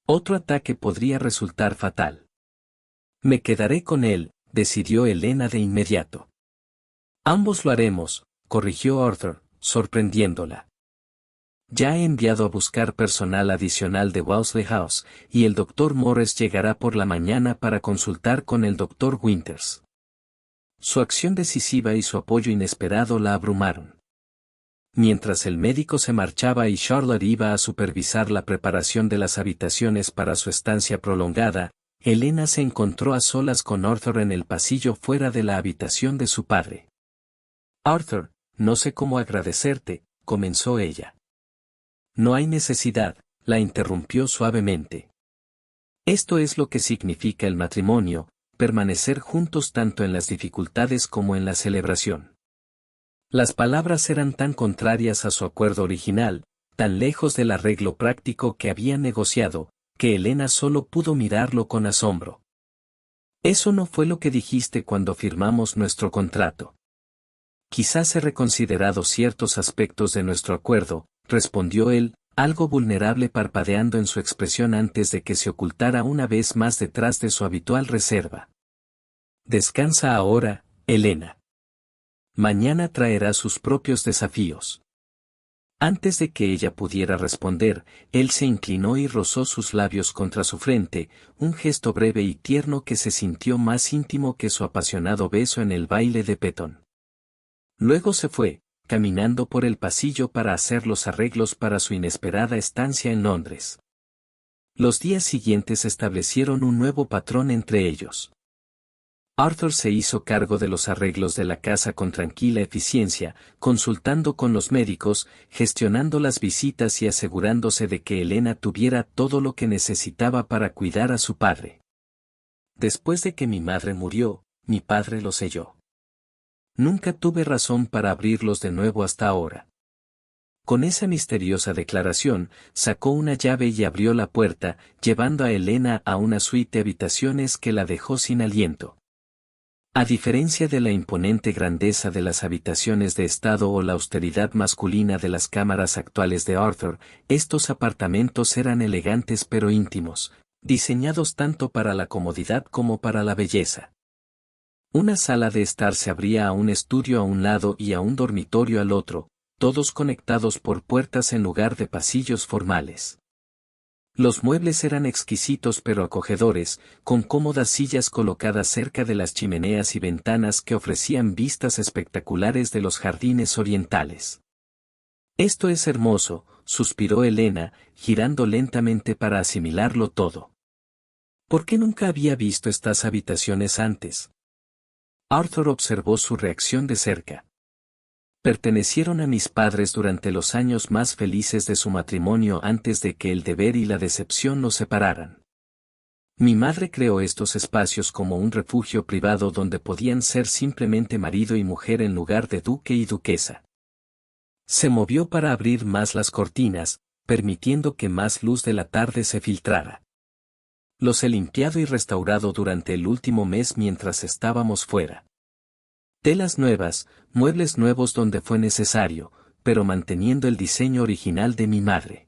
Otro ataque podría resultar fatal. Me quedaré con él, decidió Elena de inmediato. Ambos lo haremos, corrigió Arthur, sorprendiéndola. Ya he enviado a buscar personal adicional de Wellesley House, y el doctor Morris llegará por la mañana para consultar con el doctor Winters. Su acción decisiva y su apoyo inesperado la abrumaron. Mientras el médico se marchaba y Charlotte iba a supervisar la preparación de las habitaciones para su estancia prolongada, Elena se encontró a solas con Arthur en el pasillo fuera de la habitación de su padre. Arthur, no sé cómo agradecerte, comenzó ella. No hay necesidad, la interrumpió suavemente. Esto es lo que significa el matrimonio, permanecer juntos tanto en las dificultades como en la celebración. Las palabras eran tan contrarias a su acuerdo original, tan lejos del arreglo práctico que había negociado, que Elena solo pudo mirarlo con asombro. Eso no fue lo que dijiste cuando firmamos nuestro contrato. Quizás he reconsiderado ciertos aspectos de nuestro acuerdo, respondió él, algo vulnerable parpadeando en su expresión antes de que se ocultara una vez más detrás de su habitual reserva. Descansa ahora, Elena. Mañana traerá sus propios desafíos. Antes de que ella pudiera responder, él se inclinó y rozó sus labios contra su frente, un gesto breve y tierno que se sintió más íntimo que su apasionado beso en el baile de Petón. Luego se fue, caminando por el pasillo para hacer los arreglos para su inesperada estancia en Londres. Los días siguientes establecieron un nuevo patrón entre ellos. Arthur se hizo cargo de los arreglos de la casa con tranquila eficiencia, consultando con los médicos, gestionando las visitas y asegurándose de que Elena tuviera todo lo que necesitaba para cuidar a su padre. Después de que mi madre murió, mi padre lo selló. Nunca tuve razón para abrirlos de nuevo hasta ahora. Con esa misteriosa declaración, sacó una llave y abrió la puerta, llevando a Elena a una suite de habitaciones que la dejó sin aliento. A diferencia de la imponente grandeza de las habitaciones de estado o la austeridad masculina de las cámaras actuales de Arthur, estos apartamentos eran elegantes pero íntimos, diseñados tanto para la comodidad como para la belleza. Una sala de estar se abría a un estudio a un lado y a un dormitorio al otro, todos conectados por puertas en lugar de pasillos formales. Los muebles eran exquisitos pero acogedores, con cómodas sillas colocadas cerca de las chimeneas y ventanas que ofrecían vistas espectaculares de los jardines orientales. Esto es hermoso, suspiró Elena, girando lentamente para asimilarlo todo. ¿Por qué nunca había visto estas habitaciones antes? Arthur observó su reacción de cerca. Pertenecieron a mis padres durante los años más felices de su matrimonio antes de que el deber y la decepción nos separaran. Mi madre creó estos espacios como un refugio privado donde podían ser simplemente marido y mujer en lugar de duque y duquesa. Se movió para abrir más las cortinas, permitiendo que más luz de la tarde se filtrara. Los he limpiado y restaurado durante el último mes mientras estábamos fuera. Telas nuevas, muebles nuevos donde fue necesario, pero manteniendo el diseño original de mi madre.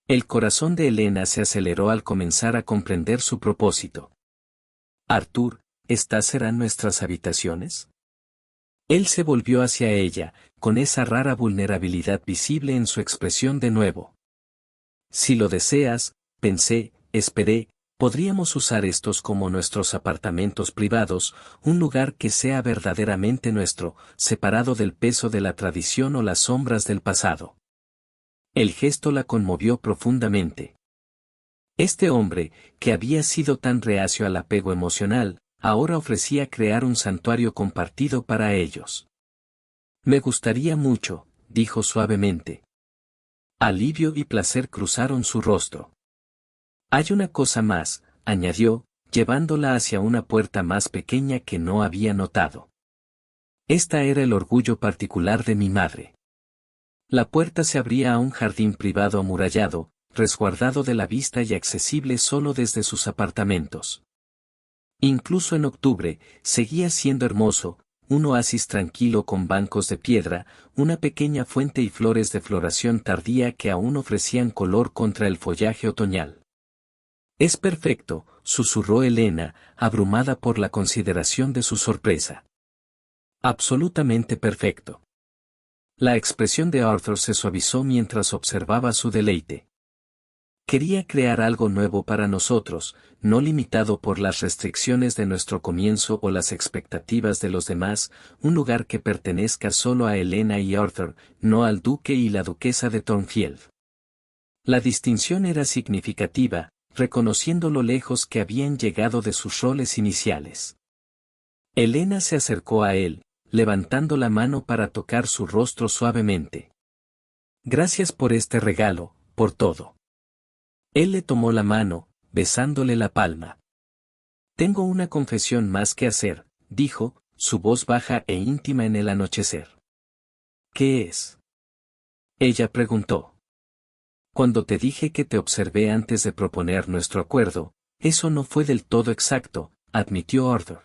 El corazón de Elena se aceleró al comenzar a comprender su propósito. Arthur, ¿estas serán nuestras habitaciones? Él se volvió hacia ella, con esa rara vulnerabilidad visible en su expresión de nuevo. Si lo deseas, pensé, esperé, podríamos usar estos como nuestros apartamentos privados, un lugar que sea verdaderamente nuestro, separado del peso de la tradición o las sombras del pasado. El gesto la conmovió profundamente. Este hombre, que había sido tan reacio al apego emocional, ahora ofrecía crear un santuario compartido para ellos. Me gustaría mucho, dijo suavemente. Alivio y placer cruzaron su rostro. Hay una cosa más, añadió, llevándola hacia una puerta más pequeña que no había notado. Esta era el orgullo particular de mi madre. La puerta se abría a un jardín privado amurallado, resguardado de la vista y accesible solo desde sus apartamentos. Incluso en octubre, seguía siendo hermoso, un oasis tranquilo con bancos de piedra, una pequeña fuente y flores de floración tardía que aún ofrecían color contra el follaje otoñal. Es perfecto, susurró Elena, abrumada por la consideración de su sorpresa. Absolutamente perfecto. La expresión de Arthur se suavizó mientras observaba su deleite. Quería crear algo nuevo para nosotros, no limitado por las restricciones de nuestro comienzo o las expectativas de los demás, un lugar que pertenezca solo a Elena y Arthur, no al duque y la duquesa de Thornfield. La distinción era significativa, reconociendo lo lejos que habían llegado de sus roles iniciales. Elena se acercó a él, levantando la mano para tocar su rostro suavemente. Gracias por este regalo, por todo. Él le tomó la mano, besándole la palma. Tengo una confesión más que hacer, dijo, su voz baja e íntima en el anochecer. ¿Qué es? Ella preguntó. Cuando te dije que te observé antes de proponer nuestro acuerdo, eso no fue del todo exacto, admitió Arthur.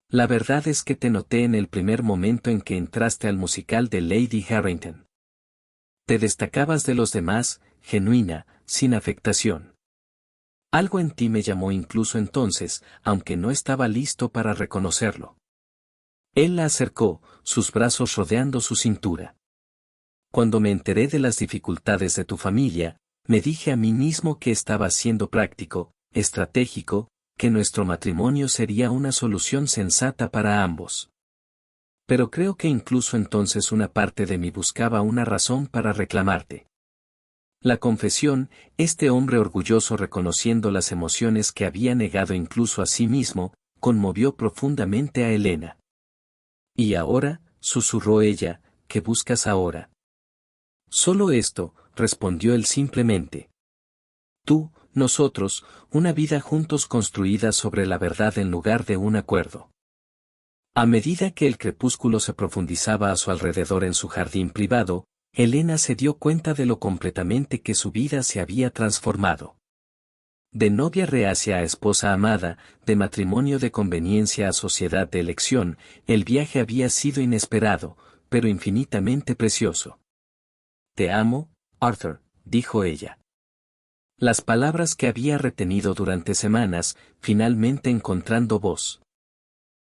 La verdad es que te noté en el primer momento en que entraste al musical de Lady Harrington. Te destacabas de los demás, genuina, sin afectación. Algo en ti me llamó incluso entonces, aunque no estaba listo para reconocerlo. Él la acercó, sus brazos rodeando su cintura. Cuando me enteré de las dificultades de tu familia, me dije a mí mismo que estaba siendo práctico, estratégico, que nuestro matrimonio sería una solución sensata para ambos. Pero creo que incluso entonces una parte de mí buscaba una razón para reclamarte. La confesión, este hombre orgulloso reconociendo las emociones que había negado incluso a sí mismo, conmovió profundamente a Helena. Y ahora, susurró ella, ¿qué buscas ahora? Solo esto, respondió él simplemente. Tú, nosotros, una vida juntos construida sobre la verdad en lugar de un acuerdo. A medida que el crepúsculo se profundizaba a su alrededor en su jardín privado, Helena se dio cuenta de lo completamente que su vida se había transformado. De novia reacia a esposa amada, de matrimonio de conveniencia a sociedad de elección, el viaje había sido inesperado, pero infinitamente precioso. Te amo, Arthur, dijo ella. Las palabras que había retenido durante semanas, finalmente encontrando voz.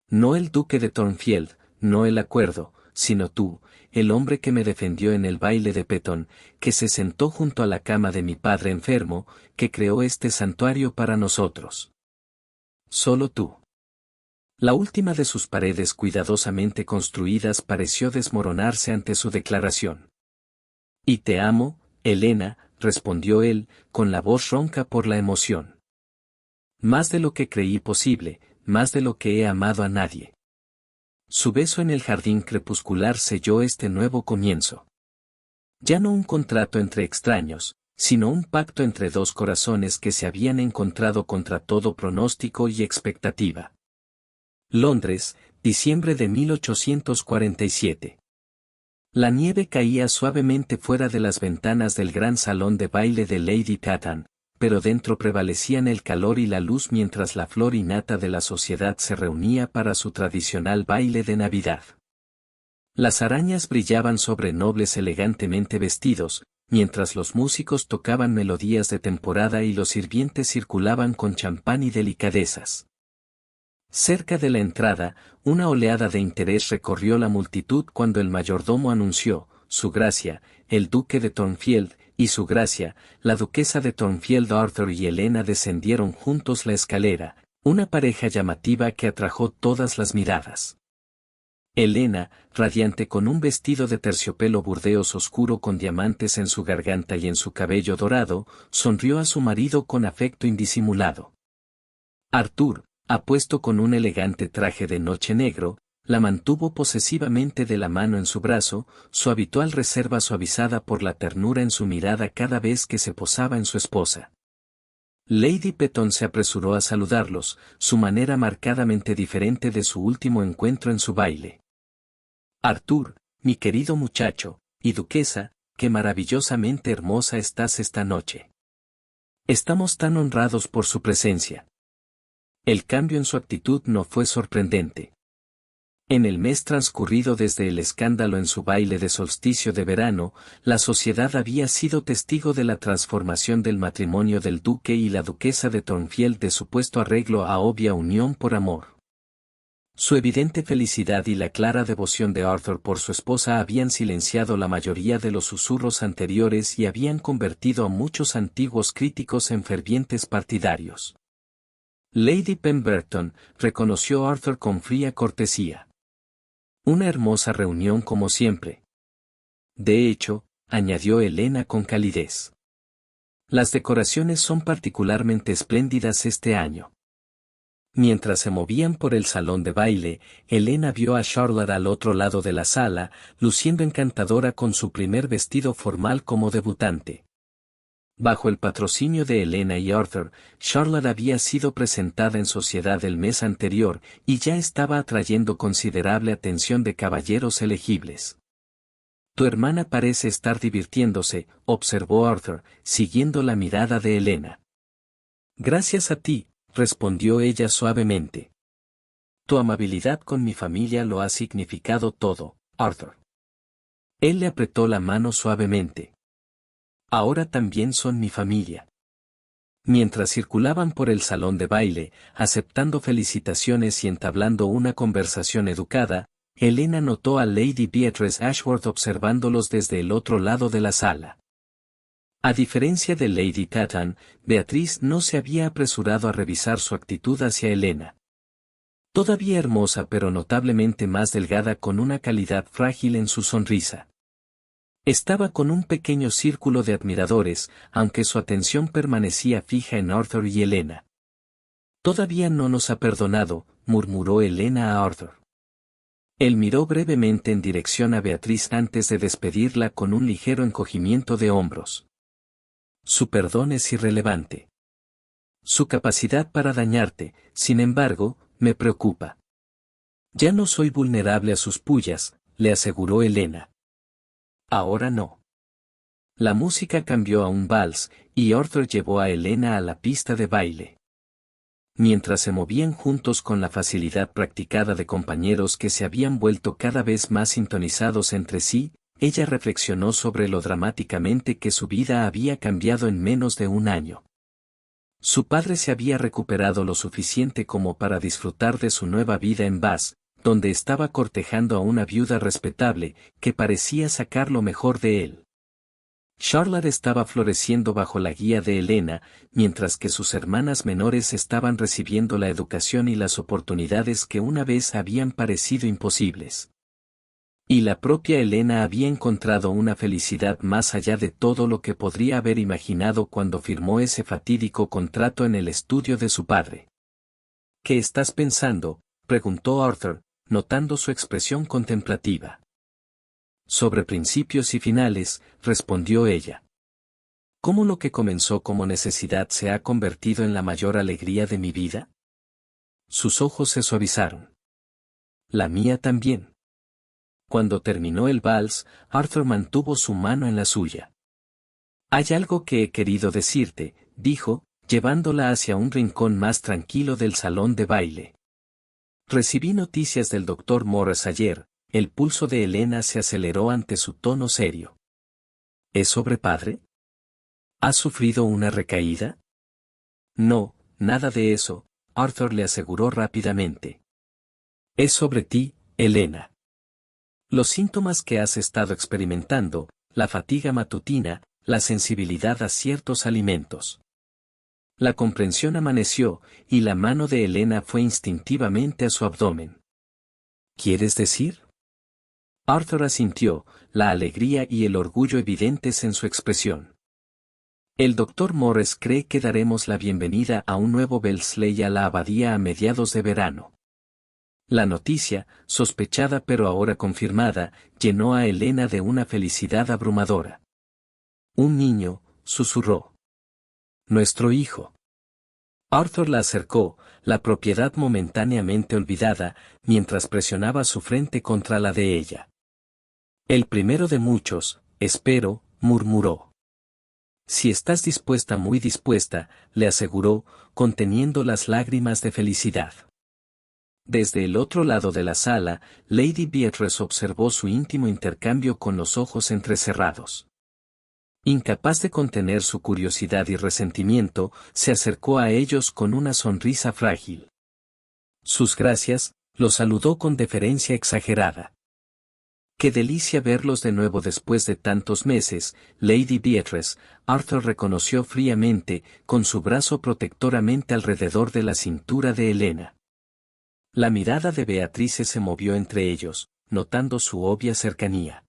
No el duque de Thornfield, no el acuerdo, sino tú, el hombre que me defendió en el baile de Petón, que se sentó junto a la cama de mi padre enfermo, que creó este santuario para nosotros. Solo tú. La última de sus paredes cuidadosamente construidas pareció desmoronarse ante su declaración. Y te amo, Helena, respondió él, con la voz ronca por la emoción. Más de lo que creí posible, más de lo que he amado a nadie. Su beso en el jardín crepuscular selló este nuevo comienzo. Ya no un contrato entre extraños, sino un pacto entre dos corazones que se habían encontrado contra todo pronóstico y expectativa. Londres, diciembre de 1847. La nieve caía suavemente fuera de las ventanas del gran salón de baile de Lady Cattan, pero dentro prevalecían el calor y la luz mientras la flor y nata de la sociedad se reunía para su tradicional baile de Navidad. Las arañas brillaban sobre nobles elegantemente vestidos, mientras los músicos tocaban melodías de temporada y los sirvientes circulaban con champán y delicadezas. Cerca de la entrada, una oleada de interés recorrió la multitud cuando el mayordomo anunció, Su Gracia, el duque de Thornfield, y Su Gracia, la duquesa de Thornfield. Arthur y Helena descendieron juntos la escalera, una pareja llamativa que atrajo todas las miradas. Helena, radiante con un vestido de terciopelo burdeos oscuro con diamantes en su garganta y en su cabello dorado, sonrió a su marido con afecto indisimulado. Arthur, apuesto con un elegante traje de noche negro, la mantuvo posesivamente de la mano en su brazo, su habitual reserva suavizada por la ternura en su mirada cada vez que se posaba en su esposa. Lady Petón se apresuró a saludarlos, su manera marcadamente diferente de su último encuentro en su baile. Arthur, mi querido muchacho, y duquesa, qué maravillosamente hermosa estás esta noche. Estamos tan honrados por su presencia. El cambio en su actitud no fue sorprendente. En el mes transcurrido desde el escándalo en su baile de solsticio de verano, la sociedad había sido testigo de la transformación del matrimonio del duque y la duquesa de Thornfield de supuesto arreglo a obvia unión por amor. Su evidente felicidad y la clara devoción de Arthur por su esposa habían silenciado la mayoría de los susurros anteriores y habían convertido a muchos antiguos críticos en fervientes partidarios. Lady Pemberton reconoció a Arthur con fría cortesía. Una hermosa reunión como siempre. De hecho, añadió Helena con calidez. Las decoraciones son particularmente espléndidas este año. Mientras se movían por el salón de baile, Helena vio a Charlotte al otro lado de la sala, luciendo encantadora con su primer vestido formal como debutante. Bajo el patrocinio de Helena y Arthur, Charlotte había sido presentada en sociedad el mes anterior y ya estaba atrayendo considerable atención de caballeros elegibles. Tu hermana parece estar divirtiéndose, observó Arthur, siguiendo la mirada de Helena. Gracias a ti, respondió ella suavemente. Tu amabilidad con mi familia lo ha significado todo, Arthur. Él le apretó la mano suavemente. Ahora también son mi familia. Mientras circulaban por el salón de baile, aceptando felicitaciones y entablando una conversación educada, Helena notó a Lady Beatrice Ashworth observándolos desde el otro lado de la sala. A diferencia de Lady Cathan, Beatriz no se había apresurado a revisar su actitud hacia Helena. Todavía hermosa pero notablemente más delgada, con una calidad frágil en su sonrisa. Estaba con un pequeño círculo de admiradores, aunque su atención permanecía fija en Arthur y Helena. Todavía no nos ha perdonado, murmuró Helena a Arthur. Él miró brevemente en dirección a Beatriz antes de despedirla con un ligero encogimiento de hombros. Su perdón es irrelevante. Su capacidad para dañarte, sin embargo, me preocupa. Ya no soy vulnerable a sus pullas, le aseguró Helena. Ahora no. La música cambió a un vals, y Arthur llevó a Helena a la pista de baile. Mientras se movían juntos con la facilidad practicada de compañeros que se habían vuelto cada vez más sintonizados entre sí, ella reflexionó sobre lo dramáticamente que su vida había cambiado en menos de un año. Su padre se había recuperado lo suficiente como para disfrutar de su nueva vida en Bath, donde estaba cortejando a una viuda respetable, que parecía sacar lo mejor de él. Charlotte estaba floreciendo bajo la guía de Helena, mientras que sus hermanas menores estaban recibiendo la educación y las oportunidades que una vez habían parecido imposibles. Y la propia Helena había encontrado una felicidad más allá de todo lo que podría haber imaginado cuando firmó ese fatídico contrato en el estudio de su padre. ¿Qué estás pensando?, preguntó Arthur, notando su expresión contemplativa. Sobre principios y finales, respondió ella. ¿Cómo lo que comenzó como necesidad se ha convertido en la mayor alegría de mi vida? Sus ojos se suavizaron. La mía también. Cuando terminó el vals, Arthur mantuvo su mano en la suya. Hay algo que he querido decirte, dijo, llevándola hacia un rincón más tranquilo del salón de baile. Recibí noticias del Dr. Morris ayer. El pulso de Helena se aceleró ante su tono serio. ¿Es sobre padre? ¿Has sufrido una recaída? No, nada de eso, Arthur le aseguró rápidamente. Es sobre ti, Helena. Los síntomas que has estado experimentando, la fatiga matutina, la sensibilidad a ciertos alimentos. La comprensión amaneció, y la mano de Helena fue instintivamente a su abdomen. ¿Quieres decir? Arthur asintió, la alegría y el orgullo evidentes en su expresión. El Dr. Morris cree que daremos la bienvenida a un nuevo Wellesley a la abadía a mediados de verano. La noticia, sospechada pero ahora confirmada, llenó a Helena de una felicidad abrumadora. Un niño, susurró. Nuestro hijo. Arthur la acercó, la propiedad momentáneamente olvidada, mientras presionaba su frente contra la de ella. El primero de muchos, espero, murmuró. Si estás dispuesta, muy dispuesta, le aseguró, conteniendo las lágrimas de felicidad. Desde el otro lado de la sala, Lady Beatrice observó su íntimo intercambio con los ojos entrecerrados. Incapaz de contener su curiosidad y resentimiento, se acercó a ellos con una sonrisa frágil. Sus gracias, los saludó con deferencia exagerada. Qué delicia verlos de nuevo después de tantos meses, Lady Beatrice, Arthur reconoció fríamente, con su brazo protectoramente alrededor de la cintura de Helena. La mirada de Beatrice se movió entre ellos, notando su obvia cercanía.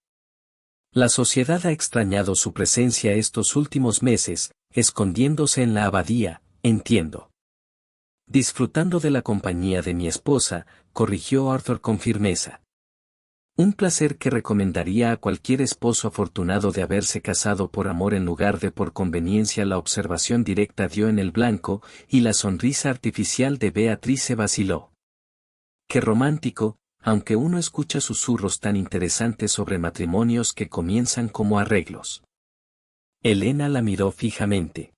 La sociedad ha extrañado su presencia estos últimos meses, escondiéndose en la abadía, entiendo. Disfrutando de la compañía de mi esposa, corrigió Arthur con firmeza. Un placer que recomendaría a cualquier esposo afortunado de haberse casado por amor en lugar de por conveniencia. La observación directa dio en el blanco, y la sonrisa artificial de Beatrice vaciló. Qué romántico, aunque uno escucha susurros tan interesantes sobre matrimonios que comienzan como arreglos. Elena la miró fijamente.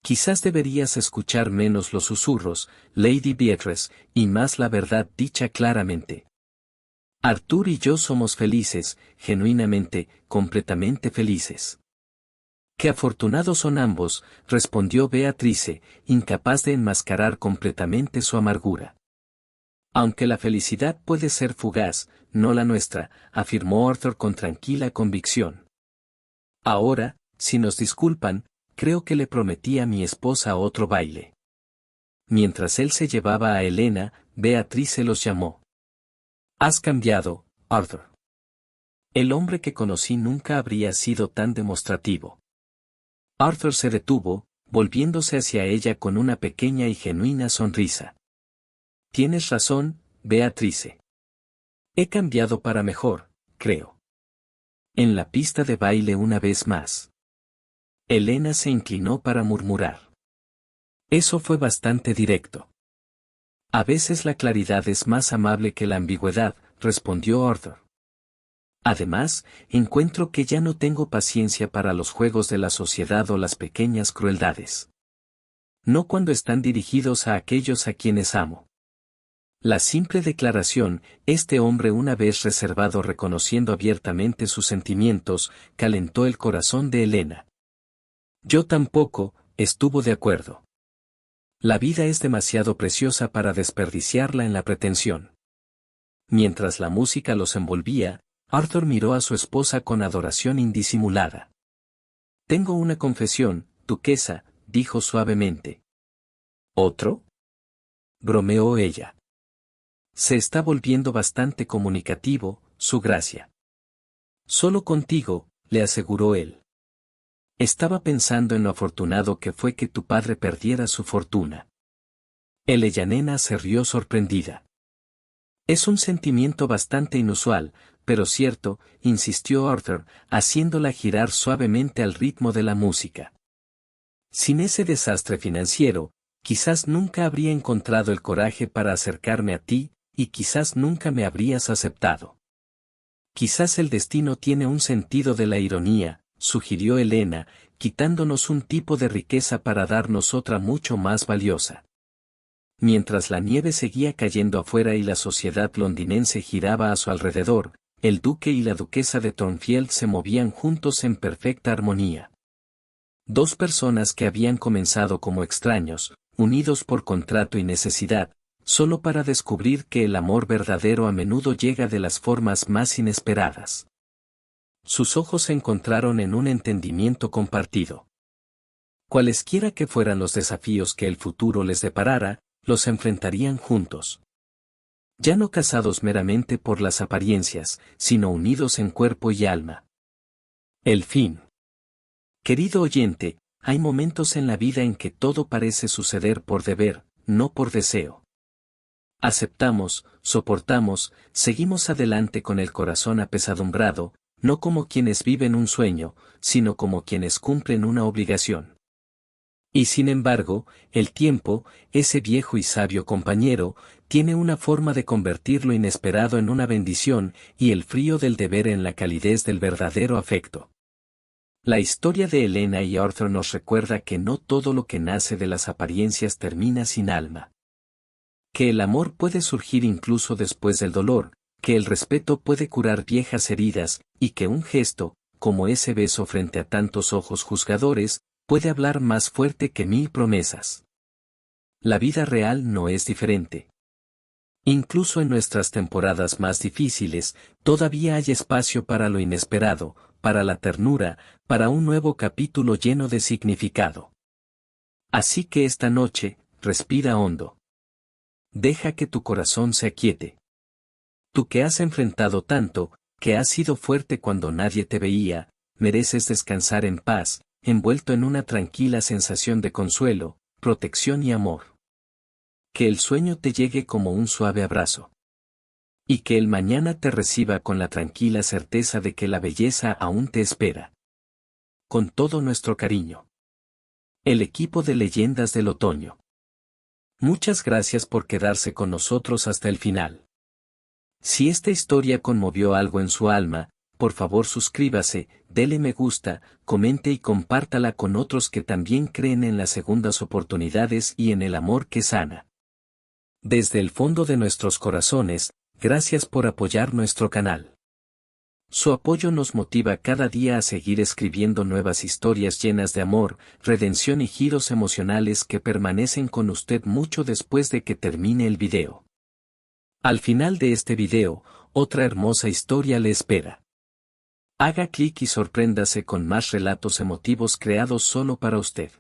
Quizás deberías escuchar menos los susurros, Lady Beatrice, y más la verdad dicha claramente. Arthur y yo somos felices, genuinamente, completamente felices. Qué afortunados son ambos, respondió Beatrice, incapaz de enmascarar completamente su amargura. Aunque la felicidad puede ser fugaz, no la nuestra, afirmó Arthur con tranquila convicción. Ahora, si nos disculpan, creo que le prometí a mi esposa otro baile. Mientras él se llevaba a Elena, Beatrice los llamó. Has cambiado, Arthur. El hombre que conocí nunca habría sido tan demostrativo. Arthur se detuvo, volviéndose hacia ella con una pequeña y genuina sonrisa. Tienes razón, Beatrice. He cambiado para mejor, creo. En la pista de baile una vez más. Elena se inclinó para murmurar. Eso fue bastante directo. A veces la claridad es más amable que la ambigüedad, respondió Arthur. Además, encuentro que ya no tengo paciencia para los juegos de la sociedad o las pequeñas crueldades. No cuando están dirigidos a aquellos a quienes amo. La simple declaración, este hombre una vez reservado reconociendo abiertamente sus sentimientos, calentó el corazón de Elena. Yo tampoco, estuvo de acuerdo. La vida es demasiado preciosa para desperdiciarla en la pretensión. Mientras la música los envolvía, Arthur miró a su esposa con adoración indisimulada. Tengo una confesión, duquesa, dijo suavemente. ¿Otro? Bromeó ella. Se está volviendo bastante comunicativo, su gracia. Solo contigo, le aseguró él. Estaba pensando en lo afortunado que fue que tu padre perdiera su fortuna. Eleyanena se rió sorprendida. Es un sentimiento bastante inusual, pero cierto, insistió Arthur, haciéndola girar suavemente al ritmo de la música. Sin ese desastre financiero, quizás nunca habría encontrado el coraje para acercarme a ti, y quizás nunca me habrías aceptado. Quizás el destino tiene un sentido de la ironía, sugirió Elena, quitándonos un tipo de riqueza para darnos otra mucho más valiosa. Mientras la nieve seguía cayendo afuera y la sociedad londinense giraba a su alrededor, el duque y la duquesa de Thornfield se movían juntos en perfecta armonía. Dos personas que habían comenzado como extraños, unidos por contrato y necesidad, solo para descubrir que el amor verdadero a menudo llega de las formas más inesperadas. Sus ojos se encontraron en un entendimiento compartido. Cualesquiera que fueran los desafíos que el futuro les deparara, los enfrentarían juntos. Ya no casados meramente por las apariencias, sino unidos en cuerpo y alma. El fin. Querido oyente, hay momentos en la vida en que todo parece suceder por deber, no por deseo. Aceptamos, soportamos, seguimos adelante con el corazón apesadumbrado, no como quienes viven un sueño, sino como quienes cumplen una obligación. Y sin embargo, el tiempo, ese viejo y sabio compañero, tiene una forma de convertir lo inesperado en una bendición y el frío del deber en la calidez del verdadero afecto. La historia de Elena y Arthur nos recuerda que no todo lo que nace de las apariencias termina sin alma. Que el amor puede surgir incluso después del dolor, que el respeto puede curar viejas heridas, y que un gesto, como ese beso frente a tantos ojos juzgadores, puede hablar más fuerte que 1000 promesas. La vida real no es diferente. Incluso en nuestras temporadas más difíciles, todavía hay espacio para lo inesperado, para la ternura, para un nuevo capítulo lleno de significado. Así que esta noche, respira hondo. Deja que tu corazón se aquiete. Tú que has enfrentado tanto, que has sido fuerte cuando nadie te veía, mereces descansar en paz, envuelto en una tranquila sensación de consuelo, protección y amor. Que el sueño te llegue como un suave abrazo. Y que el mañana te reciba con la tranquila certeza de que la belleza aún te espera. Con todo nuestro cariño. El equipo de Leyendas del Otoño. Muchas gracias por quedarse con nosotros hasta el final. Si esta historia conmovió algo en su alma, por favor suscríbase, dele me gusta, comente y compártala con otros que también creen en las segundas oportunidades y en el amor que sana. Desde el fondo de nuestros corazones, gracias por apoyar nuestro canal. Su apoyo nos motiva cada día a seguir escribiendo nuevas historias llenas de amor, redención y giros emocionales que permanecen con usted mucho después de que termine el video. Al final de este video, otra hermosa historia le espera. Haga clic y sorpréndase con más relatos emotivos creados solo para usted.